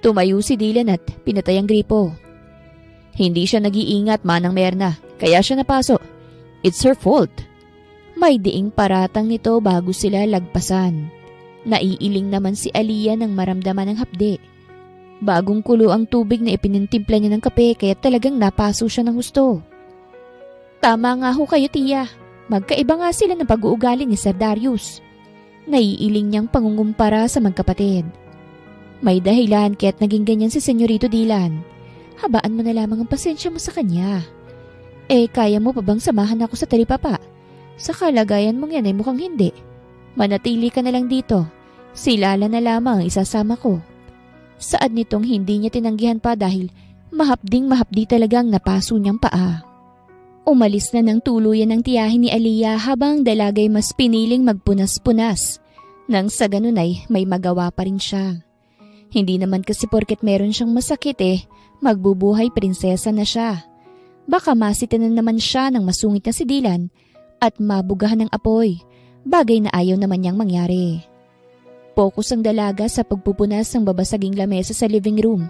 Tumayo si Dylan at pinatay ang gripo. Hindi siya nag-iingat manang Merna kaya siya napaso. It's her fault. May diing paratang nito bago sila lagpasan. Naiiling naman si Aliyah nang maramdaman ng hapde. Bagong kulo ang tubig na ipinintimpla niya ng kape kaya talagang napaso siya ng husto. Tama nga ho kayo tiya. Magkaiba nga sila ng pag-uugali ni Sir Darius. Naiiling niyang pangungumpara sa magkapatid. May dahilan kaya't naging ganyan si Senyorito Dylan. Habaan mo na lamang ang pasensya mo sa kanya. Kaya mo pa bang samahan ako sa talipapa? Sa kalagayan mong yan ay mukhang hindi. Manatili ka na lang dito. Si Lala na lamang ang isasama ko. Saad nitong hindi niya tinanggihan pa dahil mahapdi talagang napaso niyang paa. Umalis na ng tuluyan ng tiyahin ni Aliyah habang dalagay mas piniling magpunas-punas. Nang sa ganun ay may magawa pa rin siya. Hindi naman kasi porket meron siyang masakit magbubuhay prinsesa na siya. Baka masitanan naman siya ng masungit na si Dylan at mabugahan ng apoy, bagay na ayaw naman niyang mangyari. Focus ang dalaga sa pagpupunas ng babasaging lamesa sa living room.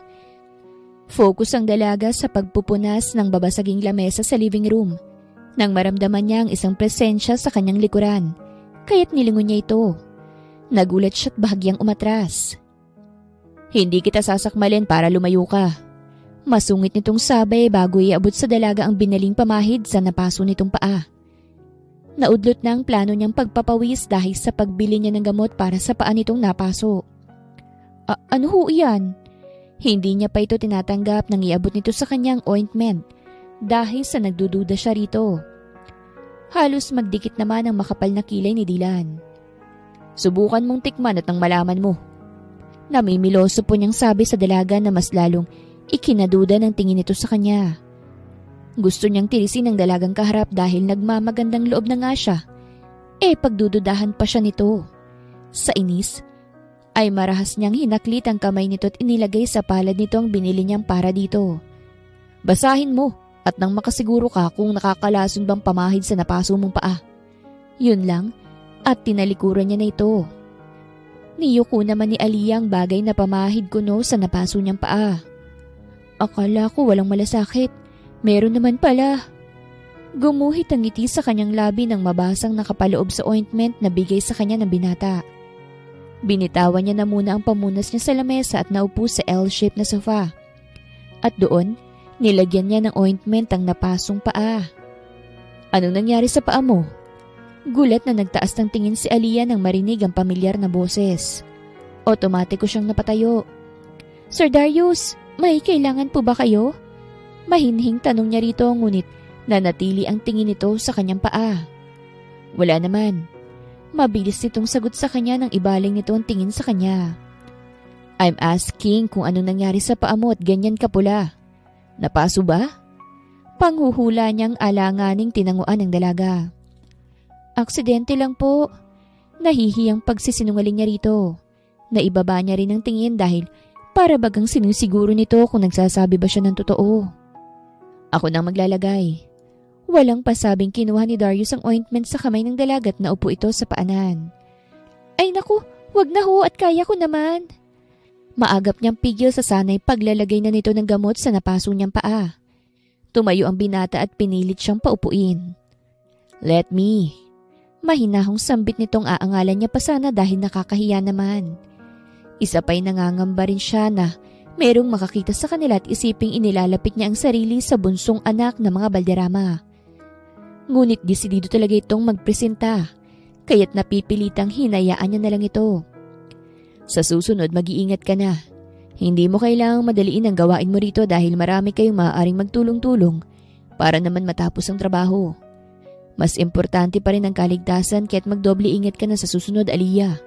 Nang maramdaman niya ang isang presensya sa kanyang likuran, kaya't nilingon niya ito. Nagulat siya't bahagyang umatras. Hindi kita sasakmalin para lumayo ka. Masungit nitong sabay bago iabot sa dalaga ang binaling pamahid sa napaso nitong paa. Naudlot na ang plano niyang pagpapawis dahil sa pagbili niya ng gamot para sa paa nitong napaso. Ano ho iyan? Hindi niya pa ito tinatanggap nang iabot nito sa kanyang ointment dahil sa nagdududa siya rito. Halos magdikit naman ang makapal na kilay ni Dylan. Subukan mong tikman at nang malaman mo. Namimiloso po niyang sabi sa dalaga na mas lalong ikinaduda ng tingin nito sa kanya. Gusto niyang tirisin ang dalagang kaharap dahil nagmamagandang loob na nga siya. Pagdududahan pa siya nito. Sa inis, ay marahas niyang hinaklit ang kamay nito at inilagay sa palad nito ang binili niyang para dito. Basahin mo at nang makasiguro ka kung nakakalason bang pamahid sa napaso mong paa. Yun lang at tinalikuran niya na ito. Niyuko naman ni Aliyah ang bagay na pamahid kuno sa napaso niyang paa. Akala ko walang malasakit. Meron naman pala. Gumuhit ang ngiti sa kanyang labi nang mabasang nakapaloob sa ointment na bigay sa kanya ng binata. Binitawan niya na muna ang pamunas niya sa lamesa at naupo sa L-shaped na sofa. At doon, nilagyan niya ng ointment ang napasong paa. Anong nangyari sa paa mo? Gulat na nagtaas ng tingin si Aliyah nang marinig ang pamilyar na boses. Otomatiko siyang napatayo. Sir Darius, may kailangan po ba kayo? Mahinhing tanong niya rito ngunit nanatili ang tingin nito sa kanyang paa. Wala naman. Mabilis nitong sagot sa kanya nang ibaling nito ang tingin sa kanya. I'm asking kung anong nangyari sa paa mo at ganyan ka pula. Napaso ba? Panghuhula niyang alanganing tinanguan ng dalaga. Aksidente lang po. Nahihiyang pagsisinungaling niya rito. Naibaba niya rin ang tingin dahil para bagang sinisiguro nito kung nagsasabi ba siya ng totoo. Ako nang maglalagay. Walang pasabing kinuha ni Darius ang ointment sa kamay ng dalaga at naupo ito sa paanan. Ay naku, wag na ho at kaya ko naman. Maagap niyang pigil sa sanay paglalagay na nito ng gamot sa napaso niyang paa. Tumayo ang binata at pinilit siyang paupuin. Let me. Mahinahong sambit nitong aangalan niya pa sana dahil nakakahiya naman. Isa pa'y nangangamba rin siya na merong makakita sa kanila at isiping inilalapit niya ang sarili sa bunsong anak ng mga Balderrama. Ngunit desidido talaga itong magpresenta, kaya't napipilitang hinayaan niya na lang ito. Sa susunod mag-iingat ka na. Hindi mo kailangang madaliin ang gawain mo rito dahil marami kayong maaaring magtulong-tulong para naman matapos ang trabaho. Mas importante pa rin ang kaligtasan kaya't magdoble ingat ka na sa susunod, Aliyah.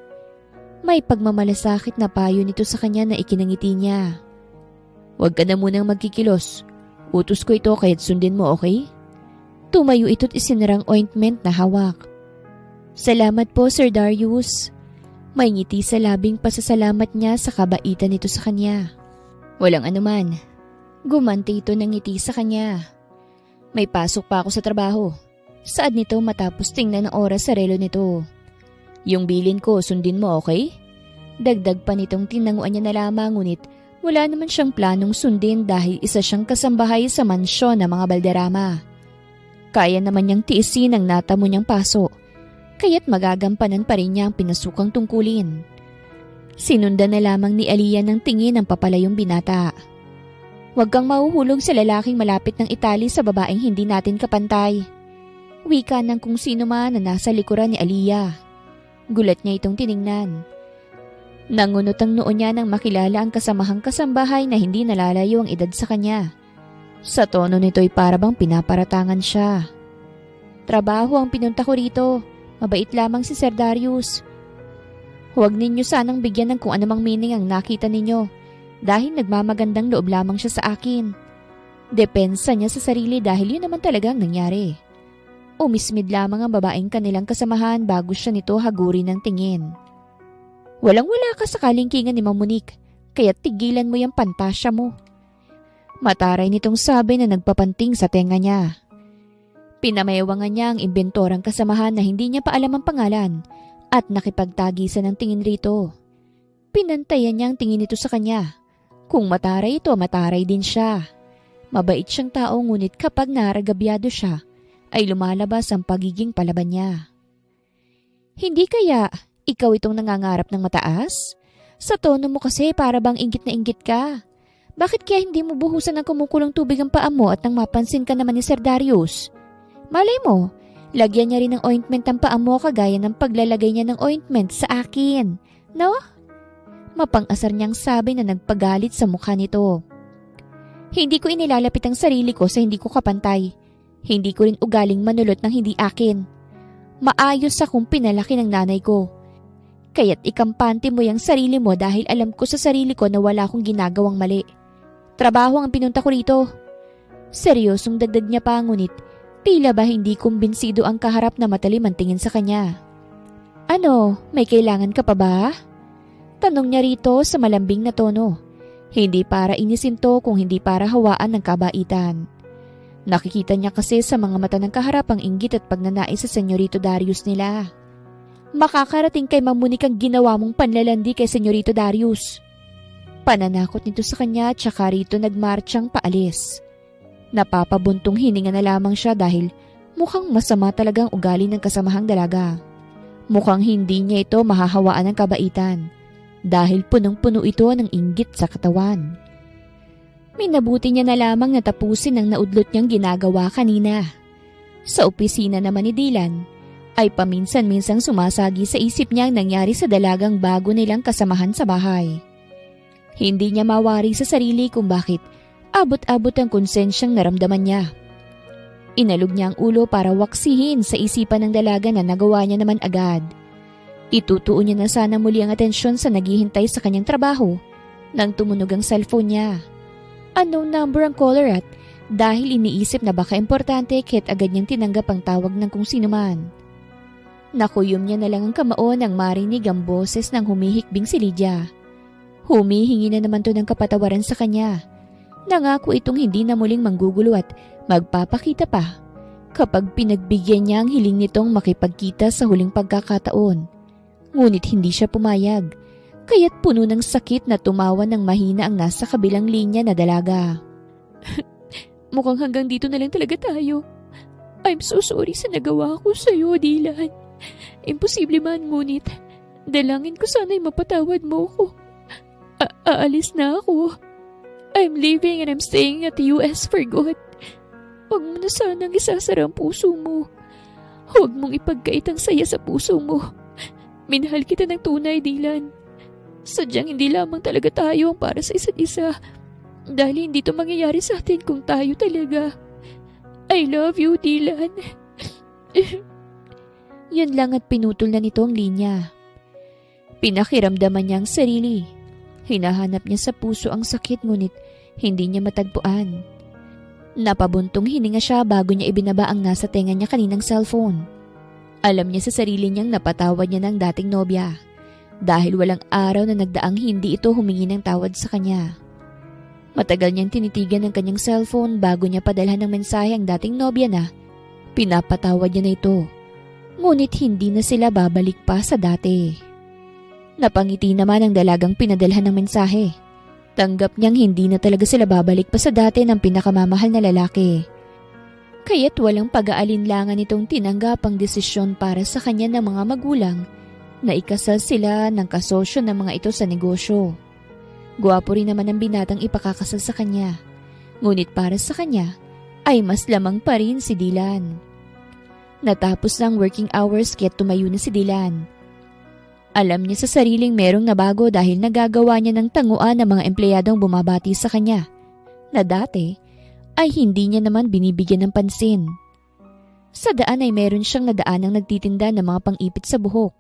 May pagmamalasakit na payo nito sa kanya na ikinangiti niya. Huwag ka na munang magkikilos. Utos ko ito kaya't sundin mo, okay? Tumayo ito't isinarang ointment na hawak. Salamat po, Sir Darius. May ngiti sa labing pasasalamat niya sa kabaitan nito sa kanya. Walang anuman. Gumanti ito ng ngiti sa kanya. May pasok pa ako sa trabaho. Saad nito matapos tingnan ang oras sa relo nito. Yung bilin ko, sundin mo, okay? Dagdag pa nitong tinanguan niya na lamang ngunit wala naman siyang planong sundin dahil isa siyang kasambahay sa mansyon ng mga Balderrama. Kaya naman niyang tiisin ang natamo niyang paso, kaya't magagampanan pa rin niya ang pinasukang tungkulin. Sinundan na lamang ni Aliyah ng tingin ang papalayong binata. Huwag kang mahuhulog sa lalaking malapit ng itali sa babaeng hindi natin kapantay. Wika ng kung sino man na nasa likuran ni Aliyah. Gulat niya itong tiningnan. Nangunot ang noo niya nang makilala ang kasamahang kasambahay na hindi nalalayo ang edad sa kanya. Sa tono nito'y parabang pinaparatangan siya. Trabaho ang pinunta ko rito. Mabait lamang si Sir Darius. Huwag ninyo sanang bigyan ng kung anumang meaning ang nakita ninyo dahil nagmamagandang loob lamang siya sa akin. Depensa niya sa sarili dahil yun naman talagang nangyari. Umismid lamang ang babaeng kanilang kasamahan bago siya nito hagurin ng tingin. Walang-wala ka sa kalingkingan ni Ma'am Monique, kaya tigilan mo yung pantasya mo. Mataray nitong sabi na nagpapanting sa tenga niya. Pinamayawangan niya ang imbentorang kasamahan na hindi niya pa alam ang pangalan at nakipagtagisan ng tingin rito. Pinantayan niya ang tingin nito sa kanya. Kung mataray ito, mataray din siya. Mabait siyang tao ngunit kapag naragabyado siya, ay lumalabas ang pagiging palaban niya. Hindi kaya ikaw itong nangangarap ng mataas? Sa tono mo kasi para bang inggit na inggit ka. Bakit kaya hindi mo buhusan ng kumukulong tubig ang paa mo at nang mapansin ka naman ni Sir Darius? Malay mo, lagyan niya rin ng ointment ang paa mo kagaya ng paglalagay niya ng ointment sa akin. No? Mapang-asar niyang sabi na nagpagalit sa mukha nito. Hindi ko inilalapit ang sarili ko sa hindi ko kapantay. Hindi ko rin ugaling manulot ng hindi akin. Maayos akong pinalaki ng nanay ko. Kaya't ikampante mo yung sarili mo dahil alam ko sa sarili ko na wala akong ginagawang mali. Trabaho ang pinunta ko rito. Seryosong dagdag niya pa, ngunit tila ba hindi kumbinsido ang kaharap na matalim ang tingin sa kanya. Ano, may kailangan ka pa ba? Tanong niya rito sa malambing na tono. Hindi para inisinto kung hindi para hawaan ng kabaitan. Nakikita niya kasi sa mga mata ng kaharap ang inggit at pagnanais sa Senyorito Darius nila. Makakarating kay Mamunik ang ginawa mong panlalandi kay Senyorito Darius. Pananakot nito sa kanya at saka rito nagmartsyang paalis. Napapabuntong hininga na lamang siya dahil mukhang masama talagang ugali ng kasamahang dalaga. Mukhang hindi niya ito mahahawaan ng kabaitan dahil punong-puno ito ng inggit sa katawan. Minabuti niya na lamang na tapusin ang naudlot niyang ginagawa kanina. Sa opisina naman ni Dylan ay paminsan-minsang sumasagi sa isip niya ang nangyari sa dalagang bago nilang kasamahan sa bahay. Hindi niya mawari sa sarili kung bakit abot-abot ang konsensyang naramdaman niya. Inalog niya ang ulo para waksihin sa isipan ng dalaga na nagawa niya naman agad. Itutuon niya na sana muli ang atensyon sa naghihintay sa kanyang trabaho nang tumunog ang cellphone niya. Unknown number ang caller at dahil iniisip na baka importante kahit agad niyang tinanggap ang tawag ng kung sino man. Nakuyom niya na lang ang kamao nang marinig ang boses ng humihikbing si Lydia. Humihingi na naman to ng kapatawaran sa kanya. Nangako itong hindi na muling manggugulo at magpapakita pa kapag pinagbigyan niya ang hiling nitong makipagkita sa huling pagkakataon. Ngunit hindi siya pumayag, kaya't puno ng sakit na tumawa ng mahina ang nasa kabilang linya na dalaga. Mukhang hanggang dito na lang talaga tayo. I'm so sorry sa nagawa ko sa'yo, Dylan. Imposible man, ngunit dalangin ko sana'y mapatawad mo ko. Aalis na ako. I'm leaving and I'm staying at the US for good. Huwag mo na sanang isasara ang puso mo. Huwag mong ipagkait ang saya sa puso mo. Minahal kita ng tunay, Dylan. Sadyang hindi lamang talaga tayo ang para sa isa't isa. Dahil hindi to mangyayari sa atin kung tayo talaga. I love you, Dylan. Yun lang at pinutol na nito ang linya. Pinakiramdaman niya ang sarili. Hinahanap niya sa puso ang sakit ngunit hindi niya matagpuan. Napabuntong hininga siya bago niya ibinaba ang nasa tenga niya kaninang cellphone. Alam niya sa sarili niyang napatawad niya ng dating nobya dahil walang araw na nagdaang hindi ito humingi ng tawad sa kanya. Matagal niyang tinitigan ang kanyang cellphone bago niya padalhan ng mensahe ang dating nobya na pinapatawad niya na ito. Ngunit hindi na sila babalik pa sa dati. Napangiti naman ang dalagang pinadalhan ng mensahe. Tanggap niyang hindi na talaga sila babalik pa sa dati ng pinakamamahal na lalaki. Kaya't walang pag-aalinlangan itong tinanggap ang desisyon para sa kanya ng mga magulang na ikasal sila ng kasosyo ng mga ito sa negosyo. Gwapo rin naman ang binatang ipakakasal sa kanya. Ngunit para sa kanya ay mas lamang pa rin si Dylan. Natapos na ang working hours kaya't tumayo na si Dylan. Alam niya sa sariling merong nabago dahil nagagawa niya ng tanguan ng mga empleyadong bumabati sa kanya na dati ay hindi niya naman binibigyan ng pansin. Sa daan ay meron siyang nadaanang nagtitinda ng mga pang-ipit sa buhok.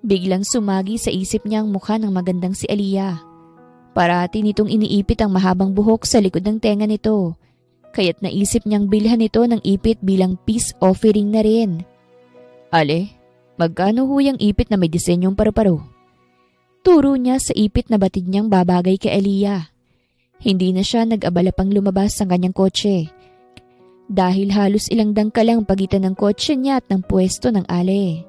Biglang sumagi sa isip niya ang mukha ng magandang si Aliyah. Parati nitong iniipit ang mahabang buhok sa likod ng tenga nito, kaya't naisip niyang bilhan ito ng ipit bilang peace offering na rin. Ale, magkano huyang ipit na may disenyong paru-paro? Turo niya sa ipit na batid niyang babagay kay Aliyah. Hindi na siya nag-abala pang lumabas ng kanyang kotse. Dahil halos ilang dangka lang pagitan ng kotse niya at ng pwesto ng Ale.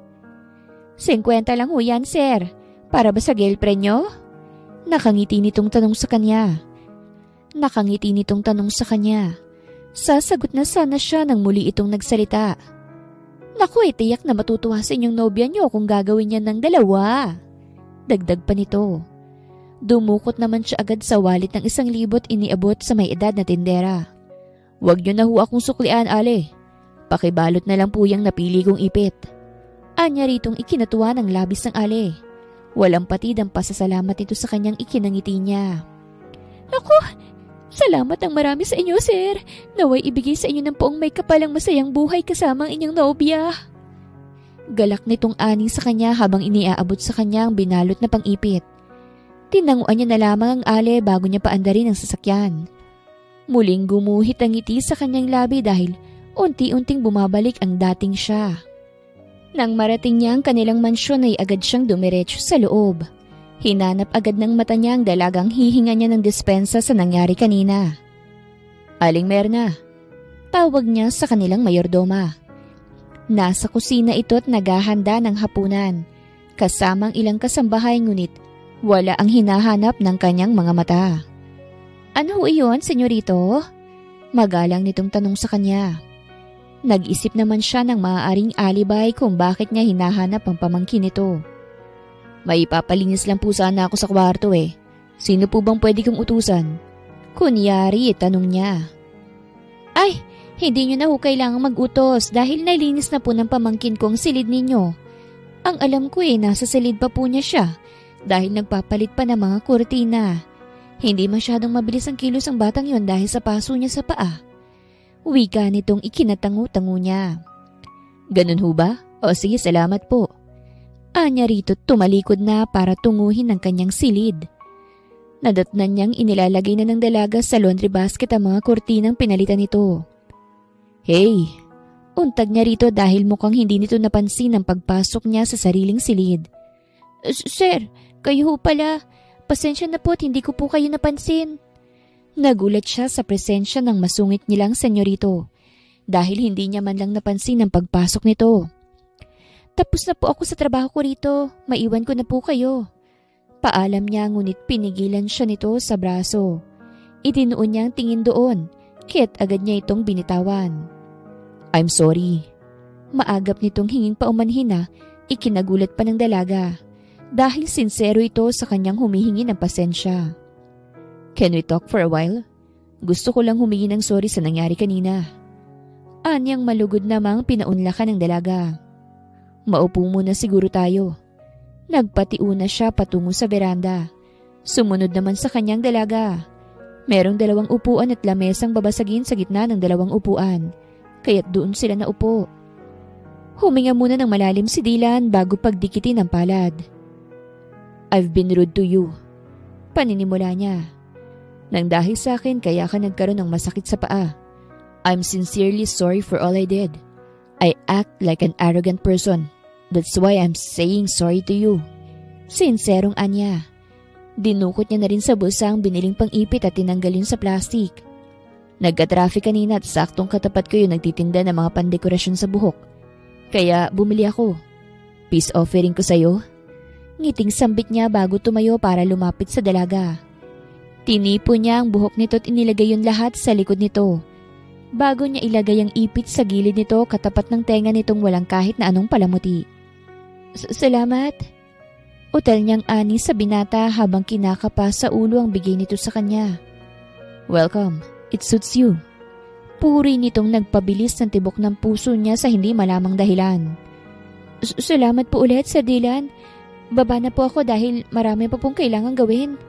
50 lang ho yan, sir. Para ba sa girlfriend niyo? Nakangiti nitong tanong sa kanya. Sasagot na sana siya nang muli itong nagsalita. Naku, tiyak na matutuwa sa inyong nobya niyo kung gagawin niya ng dalawa. Dagdag pa nito. Dumukot naman siya agad sa wallet ng 1,000 iniabot sa may edad na tindera. Huwag niyo na ho akong suklian, Ale. Pakibalot na lang po yung napili kong ipit. Anya ritong ikinatuwa ng labis ng Ale. Walang patid ang pasasalamat nito sa kanyang ikinangiti niya. Naku, salamat ang marami sa inyo, sir. Naway ibigay sa inyo ng poong may kapalang masayang buhay kasama ang inyong nobya. Galak nitong ani sa kanya habang iniaabot sa kanya ang binalot na pang-ipit. Tinanguan niya na lamang ang Ale bago niya paandarin ang sasakyan. Muling gumuhit ang ngiti sa kanyang labi dahil unti-unting bumabalik ang dating siya. Nang marating niya ang kanilang mansyon ay agad siyang dumiretso sa loob. Hinanap agad ng mata niya ang dalagang hihinga niya ng dispensa sa nangyari kanina. Aling Merna, tawag niya sa kanilang mayordoma. Nasa kusina ito at naghahanda ng hapunan, kasamang ilang kasambahay ngunit wala ang hinahanap ng kanyang mga mata. Ano ho iyon, senyorito? Magalang nitong tanong sa kanya. Nag-isip naman siya ng maaaring alibay kung bakit niya hinahanap ang pamangkin nito. May papalinis lang po sana ako sa kwarto eh. Sino po bang pwede kong utusan? Kunyari, tanong niya. Ay, hindi niyo na ho kailangang mag-utos dahil nalinis na po ng pamangkin kong silid ninyo. Ang alam ko nasa silid pa po niya siya dahil nagpapalit pa ng mga kurtina. Hindi masyadong mabilis ang kilos ang batang yon dahil sa paso niya sa paa. Wika nitong ikinatango-tango niya. Ganun ho ba? O sige, salamat po. Anya rito tumalikod na para tunguhin ang kanyang silid. Nadatnan niyang inilalagay na ng dalaga sa laundry basket ang mga kurtinang pinalitan nito. Hey! Untag niya rito dahil mukhang hindi nito napansin ang pagpasok niya sa sariling silid. Sir, kayo ho pala. Pasensya na po't hindi ko po kayo napansin. Nagulat siya sa presensya ng masungit nilang senyorito dahil hindi niya man lang napansin ang pagpasok nito. Tapos na po ako sa trabaho ko rito. Maiwan ko na po kayo. Paalam niya ngunit pinigilan siya nito sa braso. Itinuon niya ang tingin doon, kaya't agad niya itong binitawan. I'm sorry. Maagap nitong hinging paumanhin na ikinagulat pa ng dalaga. Dahil sinsero ito sa kanyang humihingi ng pasensya. Can we talk for a while? Gusto ko lang humingi ng sorry sa nangyari kanina. Anyang malugod namang pinaunlakan ng dalaga. Maupo muna siguro tayo. Nagpatiuna siya patungo sa veranda. Sumunod naman sa kanyang dalaga. Merong 2 upuan at lamesang babasagin sa gitna ng 2 upuan. Kaya't doon sila naupo. Huminga muna ng malalim si Dylan bago pagdikitin ang palad. I've been rude to you. Paninimula niya. Nang dahil sa akin kaya ka nagkaroon ng masakit sa paa. I'm sincerely sorry for all I did. I act like an arrogant person. That's why I'm saying sorry to you. Sinserong anya. Dinukot niya na rin sa bulsa ang biniling pang-ipit at tinanggalin sa plastic. Nagka-traffic kanina at saktong katapat ko yung nagtitinda ng mga pandekorasyon sa buhok. Kaya bumili ako. Peace offering ko sa'yo. Ngiting sambit niya bago tumayo para lumapit sa dalaga. Tinipo niya ang buhok nito at inilagay yung lahat sa likod nito. Bago niya ilagay ang ipit sa gilid nito katapat ng tenga nitong walang kahit na anong palamuti. Salamat. Utal niyang ani sa binata habang kinakapa sa ulo ang bigay nito sa kanya. Welcome. It suits you. Puri nitong nagpabilis ng tibok ng puso niya sa hindi malamang dahilan. Salamat po ulit, Sir Dylan. Baba na po ako dahil marami pa pong kailangan gawin.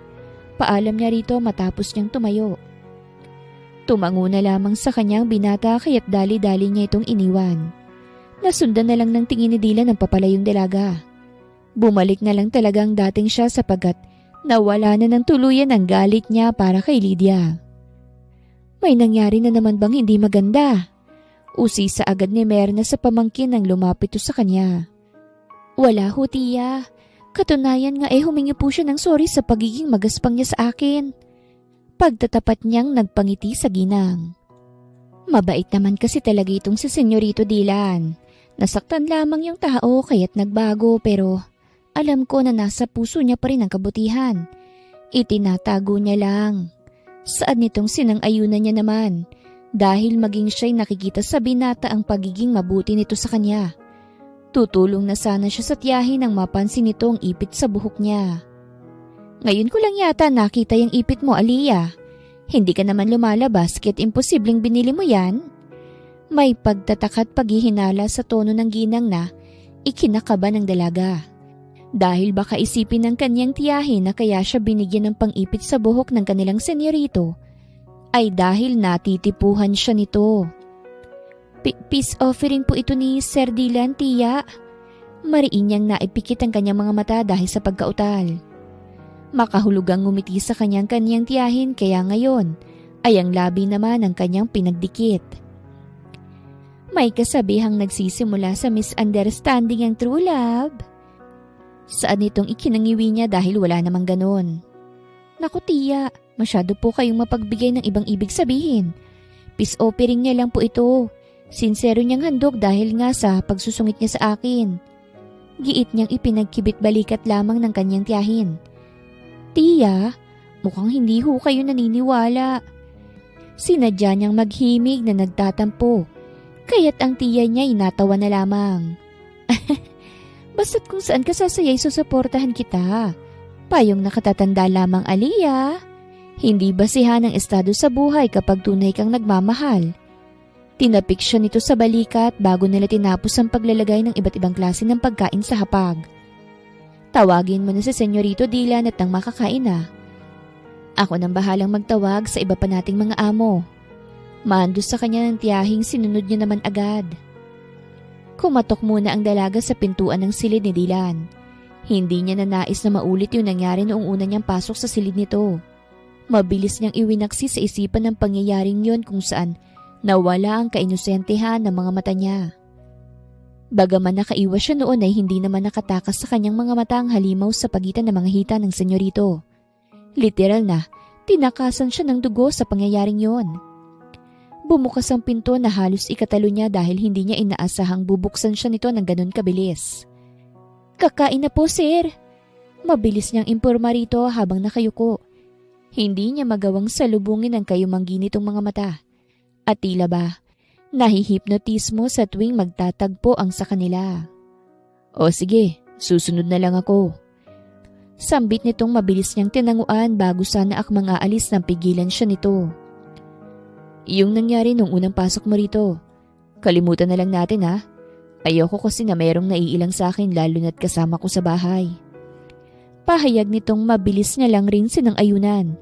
Paalam niya rito matapos niyang tumayo. Tumango na lamang sa kanyang binata kaya't dali-dali niya itong iniwan. Nasundan na lang ng tingin ni Dylan ang papalayong dalaga. Bumalik na lang talaga ang dating siya sapagkat nawala na ng tuluyan ang galit niya para kay Lydia. May nangyari na naman bang hindi maganda? Usisa agad ni Merna sa pamangkin nang lumapit sa kanya. Wala ho, tiya. Katunayan nga humingi po siya ng sorry sa pagiging magaspang niya sa akin. Pagtatapat niyang nagpangiti sa ginang. Mabait naman kasi talaga itong si Senyorito Dylan. Nasaktan lamang yung tao kaya't nagbago pero alam ko na nasa puso niya pa rin ang kabutihan. Itinatago niya lang. Saan nitong sinang-ayunan niya naman? dahil maging siya'y nakikita sa binata ang pagiging mabuti nito sa kanya. Tutulong na sana siya sa tiyahin nang mapansin nito ang ipit sa buhok niya. Ngayon ko lang yata nakita yung ipit mo, Aliyah. Hindi ka naman lumalabas kaya't imposibleng binili mo yan? May pagtataka at paghihinala sa tono ng ginang na ikinakaba ng dalaga. Dahil baka isipin ng kanyang tiyahin na kaya siya binigyan ng pang-ipit sa buhok ng kanilang senyorito, ay dahil natitipuhan siya nito. Peace offering po ito ni Sir Dylan, tiya. Mariin niyang naipikit ang kanyang mga mata dahil sa pagkautal. Makahulugang ngumiti sa kanyang tiyahin kaya ngayon ay ang labi naman ang kanyang pinagdikit. May kasabihang nagsisimula sa misunderstanding ang true love. Saan itong ikinangiwi niya dahil wala namang ganon. Naku tiya, masyado po kayong mapagbigay ng ibang ibig sabihin. Peace offering niya lang po ito. Sinsero niyang handog dahil nga sa pagsusungit niya sa akin. Giit niyang ipinagkibit balikat lamang ng kanyang tiyahin. Tiya, mukhang hindi ho kayo naniniwala. Sinadya niyang maghimig na nagtatampo, kaya't ang tiya niya inatawa na lamang. Basta't kung saan ka sasayay susuportahan kita. Payong nakatatanda lamang, Aliyah. Hindi basihan ang estado sa buhay kapag tunay kang nagmamahal. Tinapik siya nito sa balikat bago nila tinapos ang paglalagay ng iba't ibang klase ng pagkain sa hapag. Tawagin mo na si Senyorito Dylan at nang makakain na. Ako nang bahalang magtawag sa iba pa nating mga amo. Mando sa kanya ng tiyahing sinunod niya naman agad. Kumatok muna ang dalaga sa pintuan ng silid ni Dylan. Hindi niya nanais na maulit yung nangyari noong una niyang pasok sa silid nito. Mabilis niyang iwinaksi sa isipan ng pangyayaring yon kung saan nawala ang kainusentehan ng mga mata niya. Bagaman nakaiwas siya noon ay hindi naman nakatakas sa kanyang mga mata ang halimaw sa pagitan ng mga hita ng senyorito. Literal na, tinakasan siya ng dugo sa pangyayaring yon. Bumukas ang pinto na halos ikatalo niya dahil hindi niya inaasahang bubuksan siya nito ng ganun kabilis. Kakain na po, sir. Mabilis niyang imporma rito habang nakayuko. Hindi niya magawang salubungin ang kayumanggi nitong mga mata. At tila ba, nahihipnotismo sa tuwing magtatagpo ang sa kanila. O sige, susunod na lang ako. Sambit nitong mabilis niyang tinanguan bago sana akmang aalis nang pigilan siya nito. Yung nangyari nung unang pasok mo rito, kalimutan na lang natin ha. Ayoko kasi na merong naiilang sa akin lalo na't kasama ko sa bahay. Pahayag nitong mabilis niya lang rin sinang-ayunan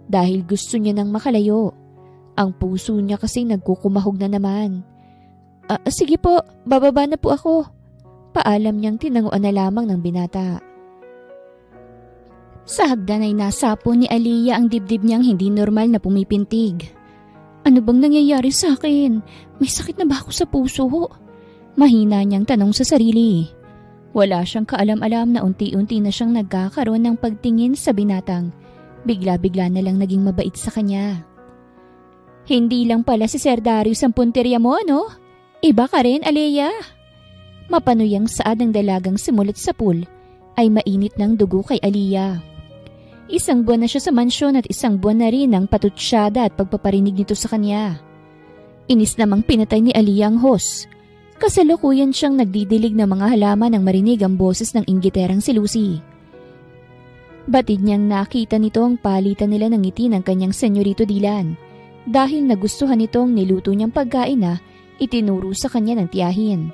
dahil gusto niya nang makalayo. Ang puso niya kasi nagkukumahog na naman. Sige po, bababa na po ako. Paalam niyang tinanguan na lamang ng binata. Sa hagdan ay nasapo ni Aliyah ang dibdib niyang hindi normal na pumipintig. Ano bang nangyayari sa akin? May sakit na ba ako sa puso? Mahina niyang tanong sa sarili. Wala siyang kaalam-alam na unti-unti na siyang nagkakaroon ng pagtingin sa binatang. Bigla-bigla na lang naging mabait sa kanya. Hindi lang pala si Sir Darius ang punteriya mo, ano? Iba ka rin, Aliyah. Mapanuyang saad ng dalagang simulat sa pool ay mainit ng dugo kay Aliyah. 1 buwan na siya sa mansyon at 1 buwan na rin ang patutsyada at pagpaparinig nito sa kanya. Inis namang pinatay ni Aliyah ang host. Kasalukuyan siyang nagdidilig ng mga halaman nang marinig ang boses ng inggiterang si Lucy. Batid niyang nakita nito ang palitan nila ng ngiti ng kanyang Senyorito Dylan dahil nagustuhan nitong niluto niyang pagkain na itinuro sa kanya ng tiyahin.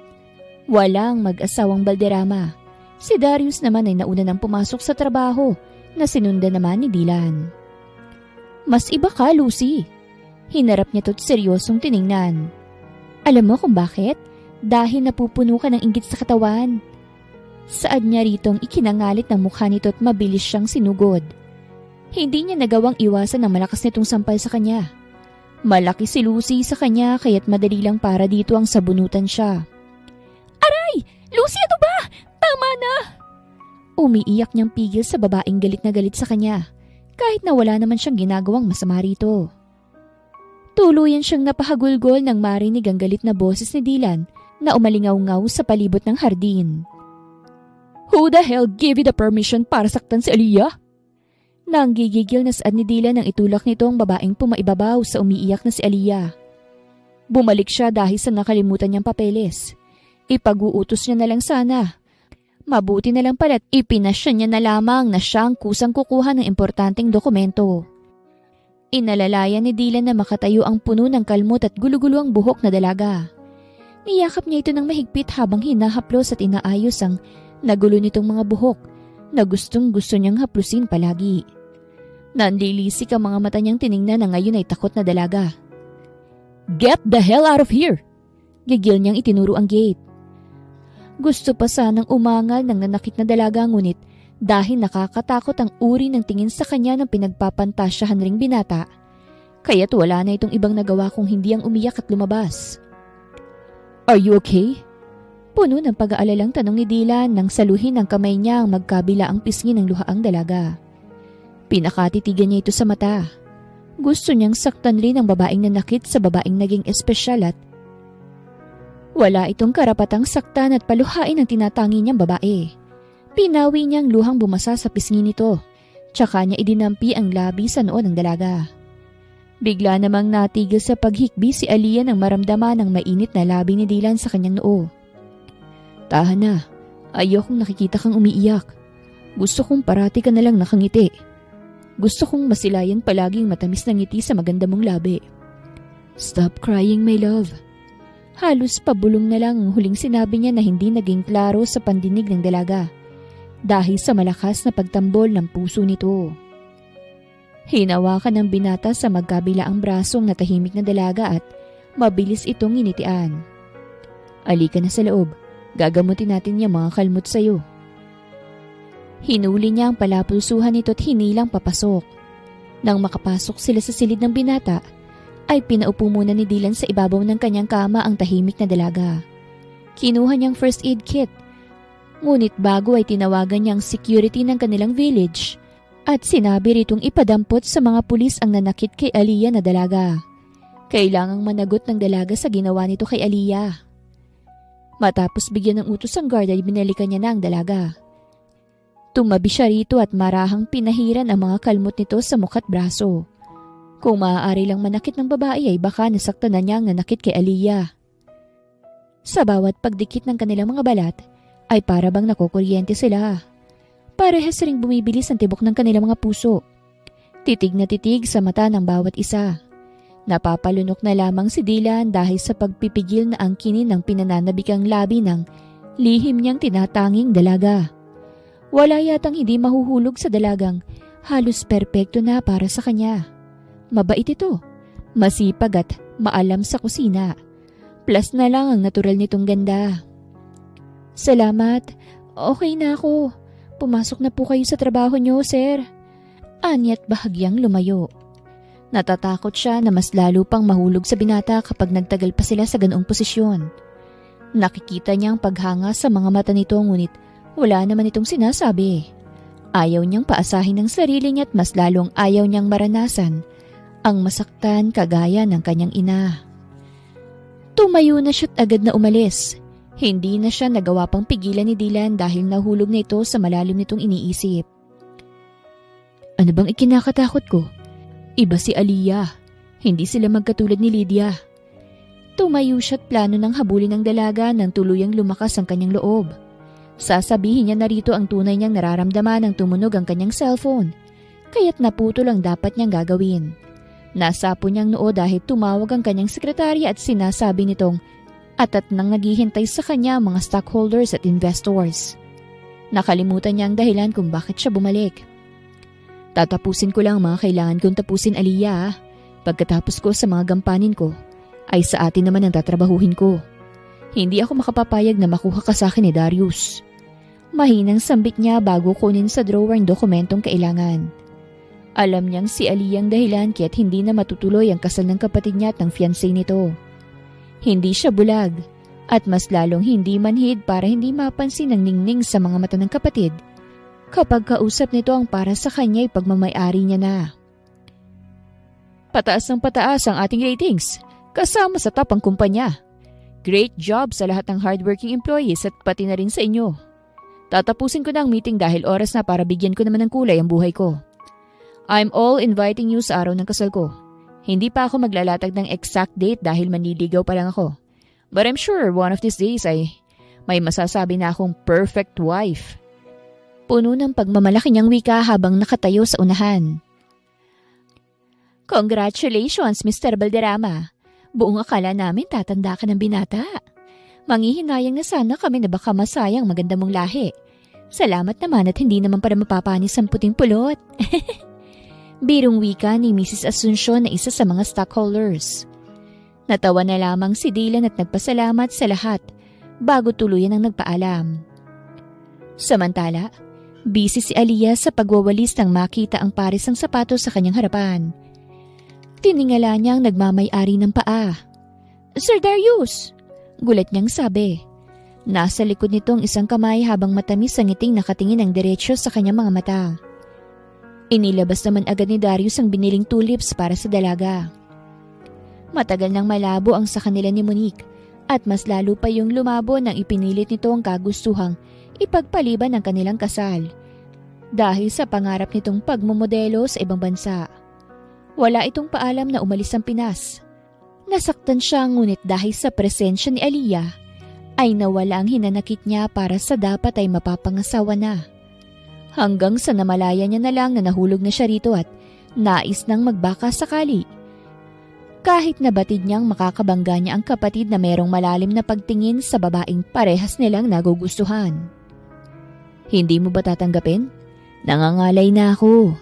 Walang mag-asawang balderama. Si Darius naman ay nauna nang pumasok sa trabaho na sinundan naman ni Dylan. Mas iba ka, Lucy. Hinarap niya to't seryosong tiningnan. Alam mo kung bakit? Dahil napupuno ka ng inggit sa katawan. Saad niya ritong ikinangalit ng mukha nito at mabilis siyang sinugod. Hindi niya nagawang iwasan ang malakas nitong sampal sa kanya. Malaki si Lucy sa kanya kaya't madali lang para dito ang sabunutan siya. Aray! Lucy, ano ba? Tama na! Umiiyak niyang pigil sa babaeng galit na galit sa kanya kahit na wala naman siyang ginagawang masama rito. Tuluyan siyang napahagulgol nang marinig ang galit na boses ni Dylan na umalingaw-ngaw sa palibot ng hardin. Who the hell gave you the permission para saktan si Aliyah? Nanggigigil na saad ni Dylan nang itulak nito ang babaeng pumaibabaw sa umiiyak na si Aliyah. Bumalik siya dahil sa nakalimutan niyang papeles. Ipag-uutos niya na lang sana. Mabuti na lang pala't ipinasya niya na lamang na siyang kusang kukuha ng importanteng dokumento. Inalalayan ni Dylan na makatayo ang puno ng kalmot at gulo-gulo ang buhok na dalaga. Niyakap niya ito ng mahigpit habang hinahaplos at inaayos ang nagulo nitong mga buhok na gustong-gusto niyang haplusin palagi. Nanlilisik ang mga mata niyang tiningnan na ngayon ay takot na dalaga. "Get the hell out of here!" Gigil niyang itinuro ang gate. Gusto pa sanang umangal ng nanakit na dalaga ngunit dahil nakakatakot ang uri ng tingin sa kanya ng pinagpapantasyahan ring binata, kaya't wala na itong ibang nagawa kung hindi ang umiyak at lumabas. "Are you okay?" Puno ng pag-aalalang tanong ni Dylan nang saluhin ng kamay niya ang magkabila ang pisngi ng luhaang dalaga. Pinakatitigan niya ito sa mata. Gusto niyang saktan rin ang babaeng nanakit sa babaeng naging espesyal at wala itong karapatang saktan at paluhain ang tinatangi niyang babae. Pinawi niyang luhang bumasa sa pisngi nito, tsaka niya idinampi ang labi sa noo ng dalaga. Bigla namang natigil sa paghikbi si Aliyah nang maramdaman ang mainit na labi ni Dylan sa kanyang noo. "Tahan na, ayokong nakikita kang umiiyak. Gusto kong parati ka nalang nakangiti. Gusto kong masilayan palaging matamis na ngiti sa maganda mong labi. Stop crying, my love." Halos pabulong na lang ang huling sinabi niya na hindi naging klaro sa pandinig ng dalaga dahil sa malakas na pagtambol ng puso nito. Hinawakan ng binata sa magkabila ang brasong natahimik na dalaga at mabilis itong initian. "Alika na sa loob, gagamutin natin yung mga kalmot sa'yo." Hinuli niya ang palapulsuhan nito at hinilang papasok. Nang makapasok sila sa silid ng binata, ay pinaupo muna ni Dylan sa ibabaw ng kanyang kama ang tahimik na dalaga. Kinuha niyang first aid kit, ngunit bago ay tinawagan niyang security ng kanilang village at sinabi ritong ipadampot sa mga pulis ang nanakit kay Aliyah na dalaga. Kailangang managot ng dalaga sa ginawa nito kay Aliyah. Matapos bigyan ng utos ang guard ay binalikan niya na ang dalaga. Tumabi siya rito at marahang pinahiran ang mga kalmot nito sa mukha't braso. Kung maaari lang manakit ng babae ay baka nasaktan na niya ang nanakit kay Aliyah. Sa bawat pagdikit ng kanilang mga balat ay para bang nakukuryente sila. Parehas ring bumibilis ang tibok ng kanilang mga puso. Titig na titig sa mata ng bawat isa. Napapalunok na lamang si Dylan dahil sa pagpipigil na angkinin ng pinananabikang labi ng lihim niyang tinatanging dalaga. Wala yatang hindi mahuhulog sa dalagang halos perpekto na para sa kanya. Mabait ito, masipag at maalam sa kusina. Plus na lang ang natural nitong ganda. "Salamat, okay na ako. Pumasok na po kayo sa trabaho niyo, sir." Anyat bahagyang lumayo. Natatakot siya na mas lalo pang mahulog sa binata kapag nagtagal pa sila sa ganoong posisyon. Nakikita niya ang paghanga sa mga mata nito ngunit wala naman itong sinasabi. Ayaw niyang paasahin ng sarili niya at mas lalong ayaw niyang maranasan ang masaktan kagaya ng kanyang ina. Tumayo na siya't agad na umalis. Hindi na siya nagawa pang pigilan ni Dylan dahil nahulog na ito sa malalim nitong iniisip. Ano bang ikinakatakot ko? Iba si Aliyah. Hindi sila magkatulad ni Lydia. Tumayo siya't plano ng habulin ng dalaga nang tuluyang lumakas ang kanyang loob. Sasabihin niya na rito ang tunay niyang nararamdaman nang tumunog ang kanyang cellphone. Kaya't naputol ang dapat niyang gagawin. Nasapo niyang noo dahil tumawag ang kanyang sekretarya at sinasabi nitong atat nang naghihintay sa kanya ang mga stockholders at investors. Nakalimutan niya ang dahilan kung bakit siya bumalik. "Tatapusin ko lang ang mga kailangan kong tapusin, Aliyah. Pagkatapos ko sa mga gampanin ko, ay sa atin naman ang tatrabahuhin ko. Hindi ako makapapayag na makuha ka sa akin ni Darius." Mahinang sambit niya bago kunin sa drawer ang dokumentong kailangan. Alam niyang si Aliyah ang dahilan kaya't hindi na matutuloy ang kasal ng kapatid niya at ng fiancé nito. Hindi siya bulag at mas lalong hindi manhid para hindi mapansin ang ningning sa mga mata ng kapatid kapag kausap nito ang para sa kanya ay pagmamay-ari niya na. "Pataas ng pataas ang ating ratings, kasama sa top ang kumpanya. Great job sa lahat ng hardworking employees at pati na rin sa inyo. Tatapusin ko na ang meeting dahil oras na para bigyan ko naman ng kulay ang buhay ko. I'm all inviting you sa araw ng kasal ko. Hindi pa ako maglalatag ng exact date dahil manliligaw pa lang ako. But I'm sure one of these days ay may masasabi na akong perfect wife. Puno ng pagmamalaki niyang wika habang nakatayo sa unahan. Congratulations, Mr. Balderrama. Buong akala namin tatanda ka ng binata. Manghihinayang na sana kami na baka masayang maganda mong lahi. Salamat naman at hindi naman para mapapanis ang puting pulot. Birong wika ni Mrs. Asuncion na isa sa mga stockholders. Natawa na lamang si Dylan at nagpasalamat sa lahat bago tuluyan ang nagpaalam. Samantala, busy si Aliyah sa pagwawalis nang makita ang pares ng sapatos sa kanyang harapan. Tiningala niya ang nagmamay-ari ng paa. Sir Darius! Gulat niyang sabi. Nasa likod nito ang isang kamay habang matamis ang ngiting nakatingin ng diretsyo sa kanyang mga mata. Inilabas naman agad ni Darius ang biniling tulips para sa dalaga. Matagal nang malabo ang sa kanila ni Monique at mas lalo pa yung lumabo nang ipinilit nito ang kagustuhang ipagpaliban ng kanilang kasal dahil sa pangarap nitong pagmomodelo sa ibang bansa. Wala itong paalam na umalis ang Pinas. Nasaktan siya ngunit dahil sa presensya ni Aliyah ay nawala ang hinanakit niya para sa dapat ay mapapangasawa na. Hanggang sa namalaya niya na lang na nahulog na siya rito at nais nang magbaka sakali. Kahit nabatid niyang makakabangga niya ang kapatid na merong malalim na pagtingin sa babaeng parehas nilang nagugustuhan. Hindi mo ba tatanggapin? Nangangalay na ako.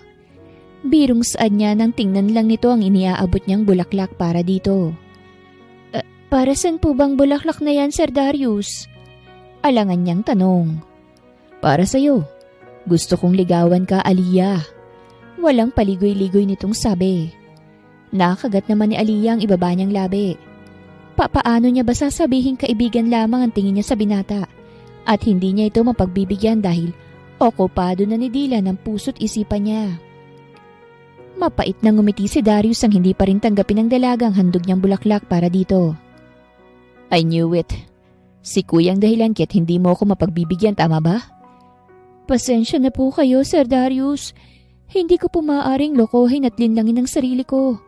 Birong saan niya nang tingnan lang nito ang iniaabot niyang bulaklak para dito. Para saan po bang bulaklak na yan, Sir Darius? Alangan niyang tanong. Para sa'yo. Gusto kong ligawan ka, Aliyah. Walang paligoy-ligoy nitong sabi. Nakagat naman ni Aliyah ang ibaba niyang labi. Papaano niya ba sasabihin kaibigan lamang ang tingin niya sa binata at hindi niya ito mapagbibigyan dahil okupado na ni Dylan ang puso't isipan niya. Mapait na ngumiti si Darius ang hindi pa rin tanggapin ng dalagang handog niyang bulaklak para dito. I knew it. Si Kuyang dahilan kaya't hindi mo ako mapagbibigyan, tama ba? Pasensya na po kayo, Sir Darius. Hindi ko po maaaring lokohin at linlangin ang sarili ko.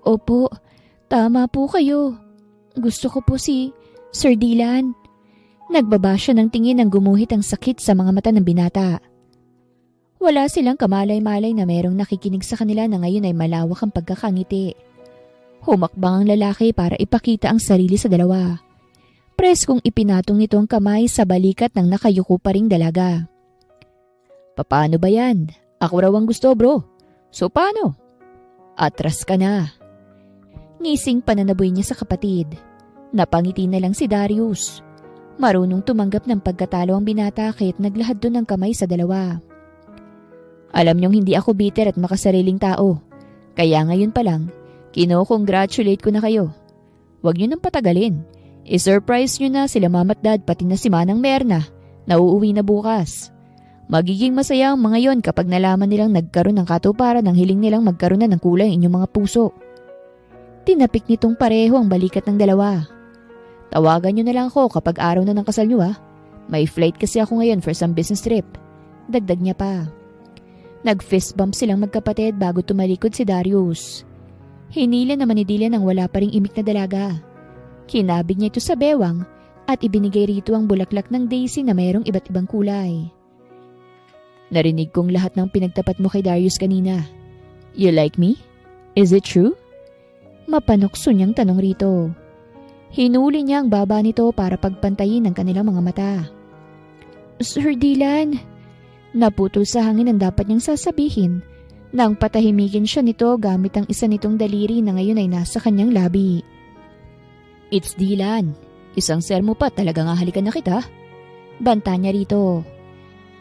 Opo, tama po kayo. Gusto ko po si Sir Dylan. Nagbaba siya ng tingin nang gumuhit ang sakit sa mga mata ng binata. Wala silang kamalay-malay na merong nakikinig sa kanila na ngayon ay malawak ang pagkakangiti. Humakbang ang lalaki para ipakita ang sarili sa dalawa. Preskong ipinatong nito ang kamay sa balikat ng nakayuko pa ring dalaga. Paano ba yan? Ako raw ang gusto, bro. So paano? Atras ka na. Ngising pananaboy niya sa kapatid. Napangiti na lang si Darius. Marunong tumanggap ng pagkatalo ang binata kaya't naglahad doon ng kamay sa dalawa. Alam niyong hindi ako bitter at makasariling tao. Kaya ngayon pa lang, kino-congratulate ko na kayo. Huwag niyo nang patagalin. I-surprise niyo na sila mama't dad pati na si Manang Merna na uuwi na bukas. Magiging masaya ang mga yon kapag nalaman nilang nagkaroon ng katuparan ng hiling nilang magkaroon na ng kulay inyong mga puso. Tinapik nitong pareho ang balikat ng dalawa. Tawagan niyo na lang ako kapag araw na ng kasal niyo ha. May flight kasi ako ngayon for some business trip. Dagdag niya pa. Nag-fist bump silang magkapatid bago tumalikod si Darius. Hinila naman ni Dylan ang wala pa ring imik na dalaga. Kinabig niya ito sa bewang at ibinigay rito ang bulaklak ng daisy na mayroong iba't ibang kulay. Narinig kong lahat ng pinagtapat mo kay Darius kanina. You like me? Is it true? Mapanokso niyang tanong rito. Hinuli niya ang baba nito para pagpantayin ang kanilang mga mata. Sir Dylan, naputol sa hangin ang dapat niyang sasabihin nang patahimikin siya nito gamit ang isa nitong daliri na ngayon ay nasa kanyang labi. It's Dylan. Isang sermo pa talagang hahalikan na kita. Banta niya rito.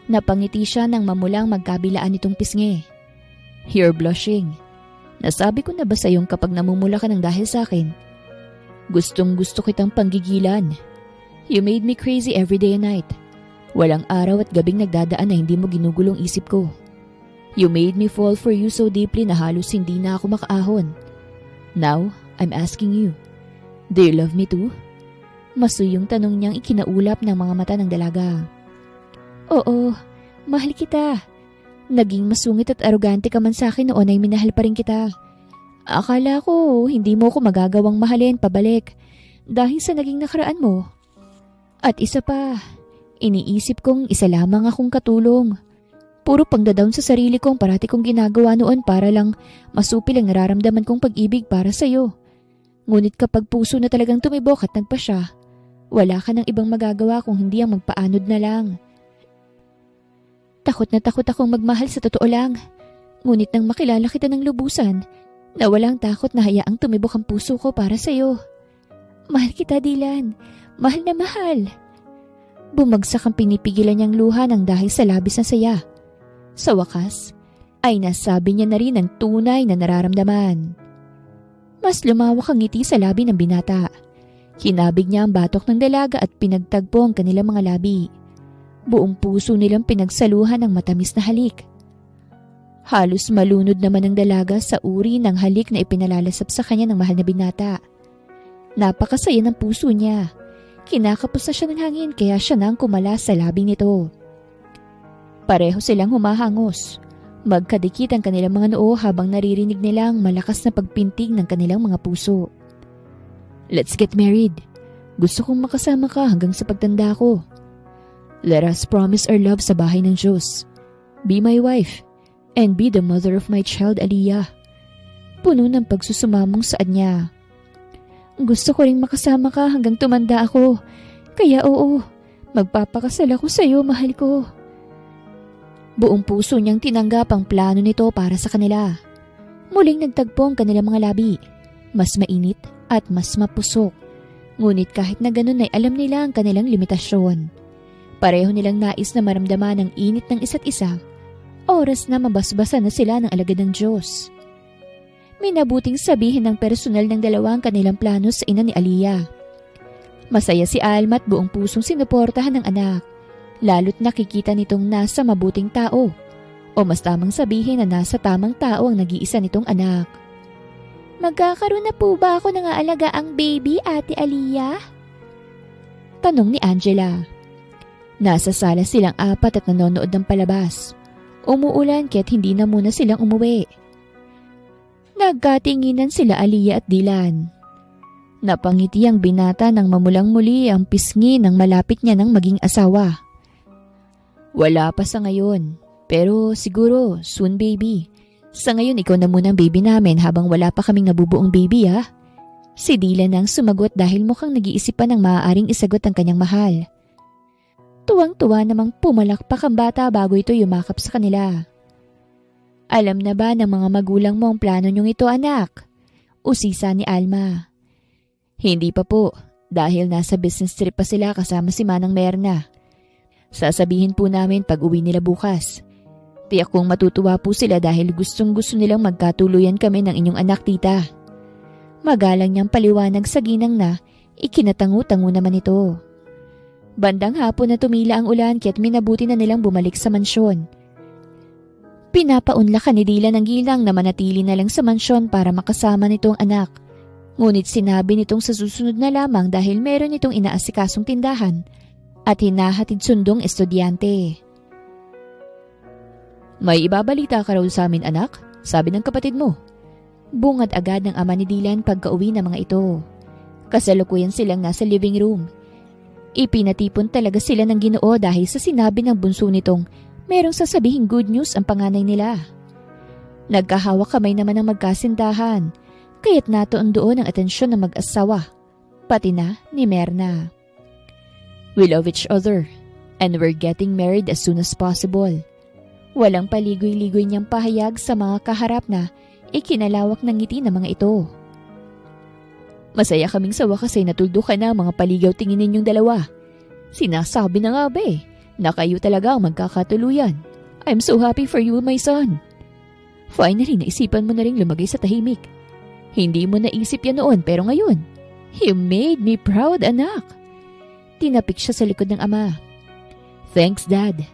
Napangiti siya nang mamulang magkabilaan nitong pisngi. You're blushing. Nasabi ko na ba sa iyong kapag namumula ka ng dahil sa akin? Gustong gusto kitang panggigilan. You made me crazy every day and night. Walang araw at gabing nagdadaan na hindi mo ginugulong isip ko. You made me fall for you so deeply na halos hindi na ako makaahon. Now, I'm asking you. Do you love me too? Masuyong tanong niyang ikinaulap ng mga mata ng dalaga. Oo, mahal kita. Naging masungit at arogante ka man sa akin noon ay minahal pa rin kita. Akala ko hindi mo ko magagawang mahalin pabalik dahil sa naging nakaraan mo. At isa pa, iniisip kong isa lamang akong katulong. Puro pangdadown sa sarili kong parati kong ginagawa noon para lang masupil ang nararamdaman kong pag-ibig para sa'yo. Ngunit kapag puso na talagang tumibok at nagpasya, wala ka ng ibang magagawa kung hindi ang magpaanod na lang. Takot na takot akong magmahal sa totoo lang. Ngunit nang makilala kita ng lubusan, na walang takot na hayaang tumibok ang puso ko para sa'yo. Mahal kita, Dylan. Mahal na mahal. Bumagsak ang pinipigilan niyang luha ng dahil sa labis na saya. Sa wakas, ay nasabi niya na rin ang tunay na nararamdaman. Mas lumawak ang ngiti sa labi ng binata. Hinabig niya ang batok ng dalaga at pinagtagpo ang kanilang mga labi. Buong puso nilang pinagsaluhan ng matamis na halik. Halos malunod naman ang dalaga sa uri ng halik na ipinalalasap sa kanya ng mahal na binata. Napakasaya ng puso niya. Kinakapos na siya ng hangin kaya siya nang kumala sa labi nito. Pareho silang humahangos. Magkadikit ang kanilang mga noo habang naririnig nila ang malakas na pagpintig ng kanilang mga puso. Let's get married. Gusto kong makasama ka hanggang sa pagtanda ko. Let us promise our love sa bahay ng Diyos. Be my wife. And be the mother of my child, Aliyah. Puno ng pagsusumamong saad niya. Gusto ko ring makasama ka hanggang tumanda ako. Kaya oo, magpapakasal ako sa iyo, mahal ko. Buong puso niyang tinanggap ang plano nito para sa kanila. Muling nagtagpo ang kanilang mga labi. Mas mainit at mas mapusok. Ngunit kahit na ganun ay alam nila ang kanilang limitasyon. Pareho nilang nais na maramdaman ang init ng isa't isa. Oras na mabasbasa na sila ng alagad ng Diyos. Minabuting sabihin ng personal ng dalawang kanilang plano sa ina ni Aliyah. Masaya si Alma at buong pusong sinuportahan ng anak, lalo't nakikita nitong nasa mabuting tao, o mas tamang sabihin na nasa tamang tao ang nag-iisa nitong anak. Magkakaroon na po ba ako ng aalagaang baby, Ate Aliyah? Tanong ni Angela. Nasa sala silang apat at nanonood ng palabas. Umuulan kaya't hindi na muna silang umuwi. Nagkatinginan sila Aliyah at Dylan. Napangiti ang binata nang mamulang muli ang pisngi ng malapit niya ng maging asawa. Wala pa sa ngayon, pero siguro soon baby. Sa ngayon ikaw na muna ang baby namin habang wala pa kaming nabubuong baby ha. Si Dylan ang sumagot dahil mukhang nag-iisip pa ng maaaring isagot ang kanyang mahal. Tuwang-tuwa namang pumalakpak ang bata bago ito yumakap sa kanila. Alam na ba ng mga magulang mo ang plano niyong ito, anak? Usisa ni Alma. Hindi pa po, dahil nasa business trip pa sila kasama si Manang Merna. Sasabihin po namin pag uwi nila bukas. Tiyak kong matutuwa po sila dahil gustong-gusto nilang magkatuluyan kami ng inyong anak, tita. Magalang niyang paliwanag sa ginang na ikinatangu-tangu naman ito. Bandang hapon na tumila ang ulan kaya't minabuti na nilang bumalik sa mansyon. Pinapaunlakan ni Dylan ang ginang na manatili na lang sa mansyon para makasama nitong anak. Ngunit sinabi nitong sa susunod na lamang dahil meron itong inaasikasong tindahan at hinahatid sundong estudyante. May ibabalita ka raw sa amin, anak? Sabi ng kapatid mo. Bungad agad ng ama ni Dylan pagka-uwi ng mga ito. Kasalukuyan silang nasa living room. Ipinatipon talaga sila ng Ginoo dahil sa sinabi ng bunso nitong merong sasabihing good news ang panganay nila. Nagkahawak kamay naman ng magkasintahan, kaya't natuon doon ang atensyon ng mag-asawa, pati na ni Merna. We love each other, and we're getting married as soon as possible. Walang paligoy-ligoy niyang pahayag sa mga kaharap na ikinalawak ng ngiti ng mga ito. Masaya kaming sa wakas ay natuldukan na ang mga paligaw tingin ninyong dalawa. Sinasabi na nga ba na kayo talaga ang magkakatuluyan. I'm so happy for you, my son. Finally, naisipan mo na rin lumagay sa tahimik. Hindi mo naisip yan noon pero ngayon, you made me proud, anak. Tinapik siya sa likod ng ama. Thanks, Dad.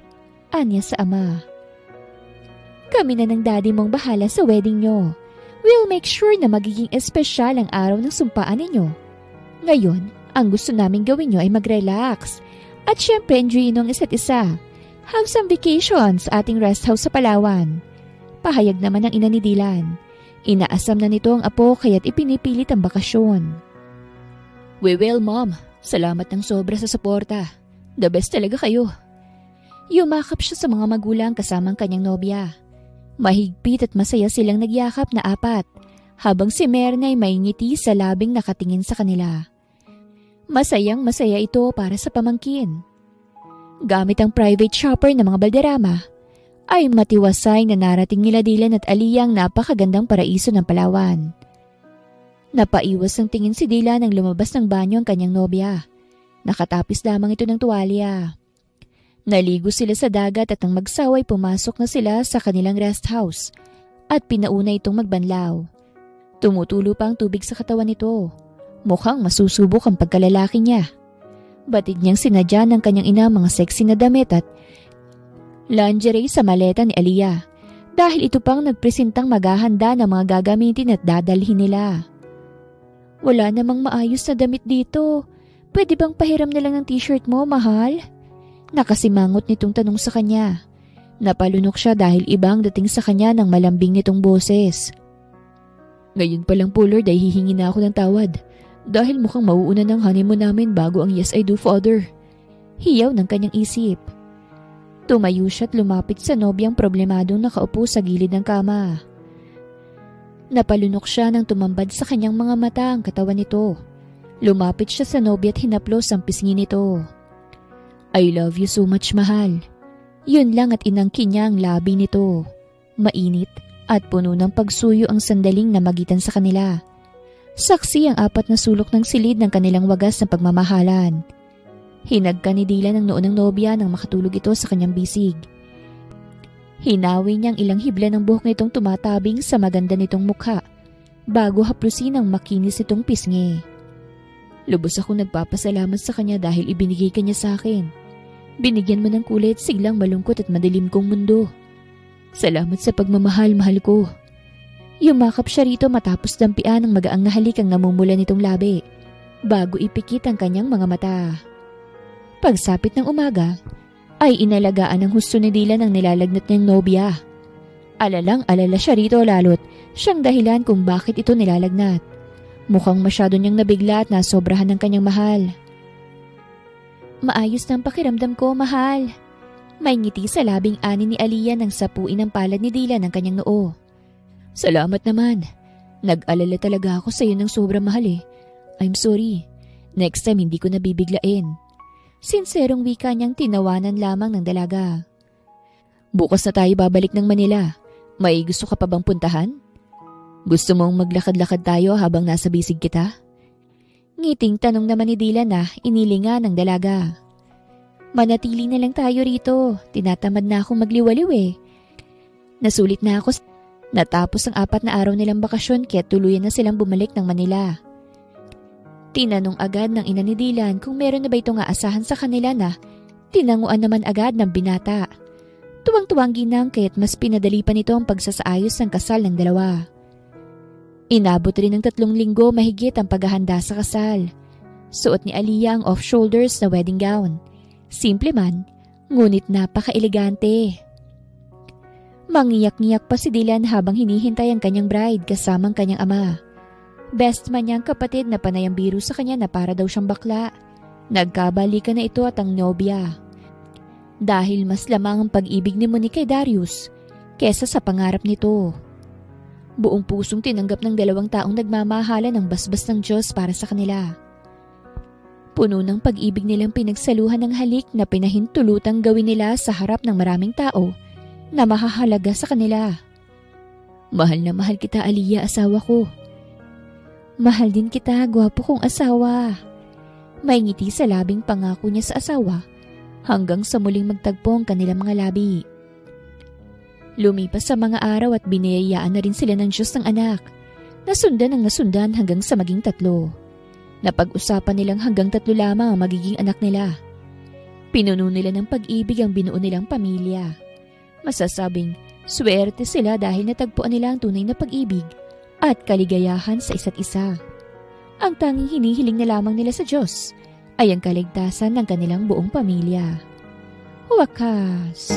Anya sa ama. Kami na ng daddy mong bahala sa wedding nyo. We'll make sure na magiging espesyal ang araw ng sumpaan ninyo. Ngayon, ang gusto namin gawin nyo ay mag-relax. At syempre, enjoyin ang isa't isa. Have some vacations sa ating rest house sa Palawan. Pahayag naman ng ina ni Dylan. Inaasam na nito ang apo kaya't ipinipilit ang bakasyon. We will, Mom. Salamat ng sobra sa suporta. The best talaga kayo. Yumakap siya sa mga magulang kasamang kanyang nobya. Mahigpit at masaya silang nagyakap na apat, habang si Myrna ay may ngiti sa labing nakatingin sa kanila. Masayang masaya ito para sa pamangkin. Gamit ang private shopper ng mga balderrama, ay matiwasay na narating nila Dylan at Aliyah ang napakagandang paraiso ng Palawan. Napaiwas ng tingin si Dylan nang lumabas ng banyo ang kanyang nobya. Nakatapis lamang ito ng tuwalya. Naligo sila sa dagat at nang magsaway pumasok na sila sa kanilang rest house at pinauna itong magbanlaw. Tumutulo pa ang tubig sa katawan nito. Mukhang masusubok ang pagkalalaki niya. Batid niyang sinadya ng kanyang ina mga sexy na damit at lingerie sa maleta ni Aliyah dahil ito pang nagpresentang maghahanda ng mga gagamitin at dadalhin nila. Wala namang maayos na damit dito. Pwede bang pahiram na lang ng t-shirt mo, mahal? Nakasimangot nitong tanong sa kanya. Napalunok siya dahil ibang dating sa kanya ng malambing nitong boses. Ngayon palang po Lord ay hihingi na ako ng tawad dahil mukhang mauuna ng honeymoon namin bago ang Yes I Do Father. Hiyaw ng kanyang isip. Tumayo siya at lumapit sa nobyang problemadong nakaupo sa gilid ng kama. Napalunok siya nang tumambad sa kanyang mga mata ang katawan nito. Lumapit siya sa nobya at hinaplos ang pisngi nito. I love you so much, mahal. Yun lang at inangkin niya ang labi nito. Mainit at puno ng pagsuyo ang sandaling namagitan sa kanila. Saksi ang apat na sulok ng silid ng kanilang wagas na pagmamahalan. Hinagka ni Dylan ang noo ng nobya nang makatulog ito sa kanyang bisig. Hinawi niyang ilang hibla ng buhok nitong tumatabing sa maganda nitong mukha bago haplusin ang makinis itong pisngi. Lubos ako nagpapasalamat sa kanya dahil ibinigay ka niya sa akin. Binigyan mo ng kulay at siglang malungkot at madilim kong mundo. Salamat sa pagmamahal, mahal ko. Yumakap siya rito matapos dampian ng magaang na halik ang namumula nitong labi bago ipikit ang kanyang mga mata. Pagsapit ng umaga, ay inalagaan ng husto ni Dylan ang nilalagnat niyang nobya. Alalang-alala siya rito lalo't siyang dahilan kung bakit ito nilalagnat. Mukhang masyado niyang nabigla at nasobrahan ng kanyang mahal. Maayos ng pakiramdam ko, mahal. May ngiti sa labing ani ni Aliyah nang sapuin ang palad ni Dylan ng kanyang noo. Salamat naman. Nag-alala talaga ako sa iyo ng sobrang mahal eh. I'm sorry. Next time hindi ko nabibiglain. Sinserong wika niyang tinawanan lamang ng dalaga. Bukas na tayo babalik ng Manila. May gusto ka pa bang puntahan? Gusto mong maglakad-lakad tayo habang nasa bisig kita? Ngiting tanong naman ni Dylan na inilingan ng dalaga. Manatili na lang tayo rito. Tinatamad na akong magliwaliw eh. Nasulit na ako. Natapos ang 4 na araw nilang bakasyon kaya tuluyan na silang bumalik ng Manila. Tinanong agad ng ina ni Dylan kung meron na ba itong aasahan sa kanila na tinanguan naman agad ng binata. Tuwang-tuwang ginang kaya't mas pinadali pa nito ang pagsasaayos ng kasal ng dalawa. Inabot rin ng 3 linggo mahigit ang paghahanda sa kasal. Suot ni Aliyah ang off-shoulders na wedding gown. Simple man, ngunit napaka-elegante. Mangiyak-ngiyak pa si Dylan habang hinihintay ang kanyang bride kasamang kanyang ama. Best man niyang kapatid na panayang biro sa kanya na para daw siyang bakla. Nagkabalikan na ito at ang nobya. Dahil mas lamang ang pag-ibig ni Monique kay Darius kesa sa pangarap nito. Buong pusong tinanggap ng 2 taong nagmamahalan ang basbas ng Diyos para sa kanila. Puno ng pag-ibig nilang pinagsaluhan ng halik na pinahintulutang gawin nila sa harap ng maraming tao na mahahalaga sa kanila. Mahal na mahal kita, Aliyah, asawa ko. Mahal din kita, gwapo kong asawa. May ngiti sa labing pangako niya sa asawa hanggang sa muling magtagpo ang kanilang mga labi. Lumipas sa mga araw at biniyayaan na rin sila ng Diyos ng anak. Nasundan ang nasundan hanggang sa maging 3. Napag-usapan nilang hanggang 3 lamang ang magiging anak nila. Pinuno nila ng pag-ibig ang binuo nilang pamilya. Masasabing swerte sila dahil natagpuan nila ang tunay na pag-ibig at kaligayahan sa isa't isa. Ang tanging hinihiling na lamang nila sa Diyos ay ang kaligtasan ng kanilang buong pamilya. Wakas.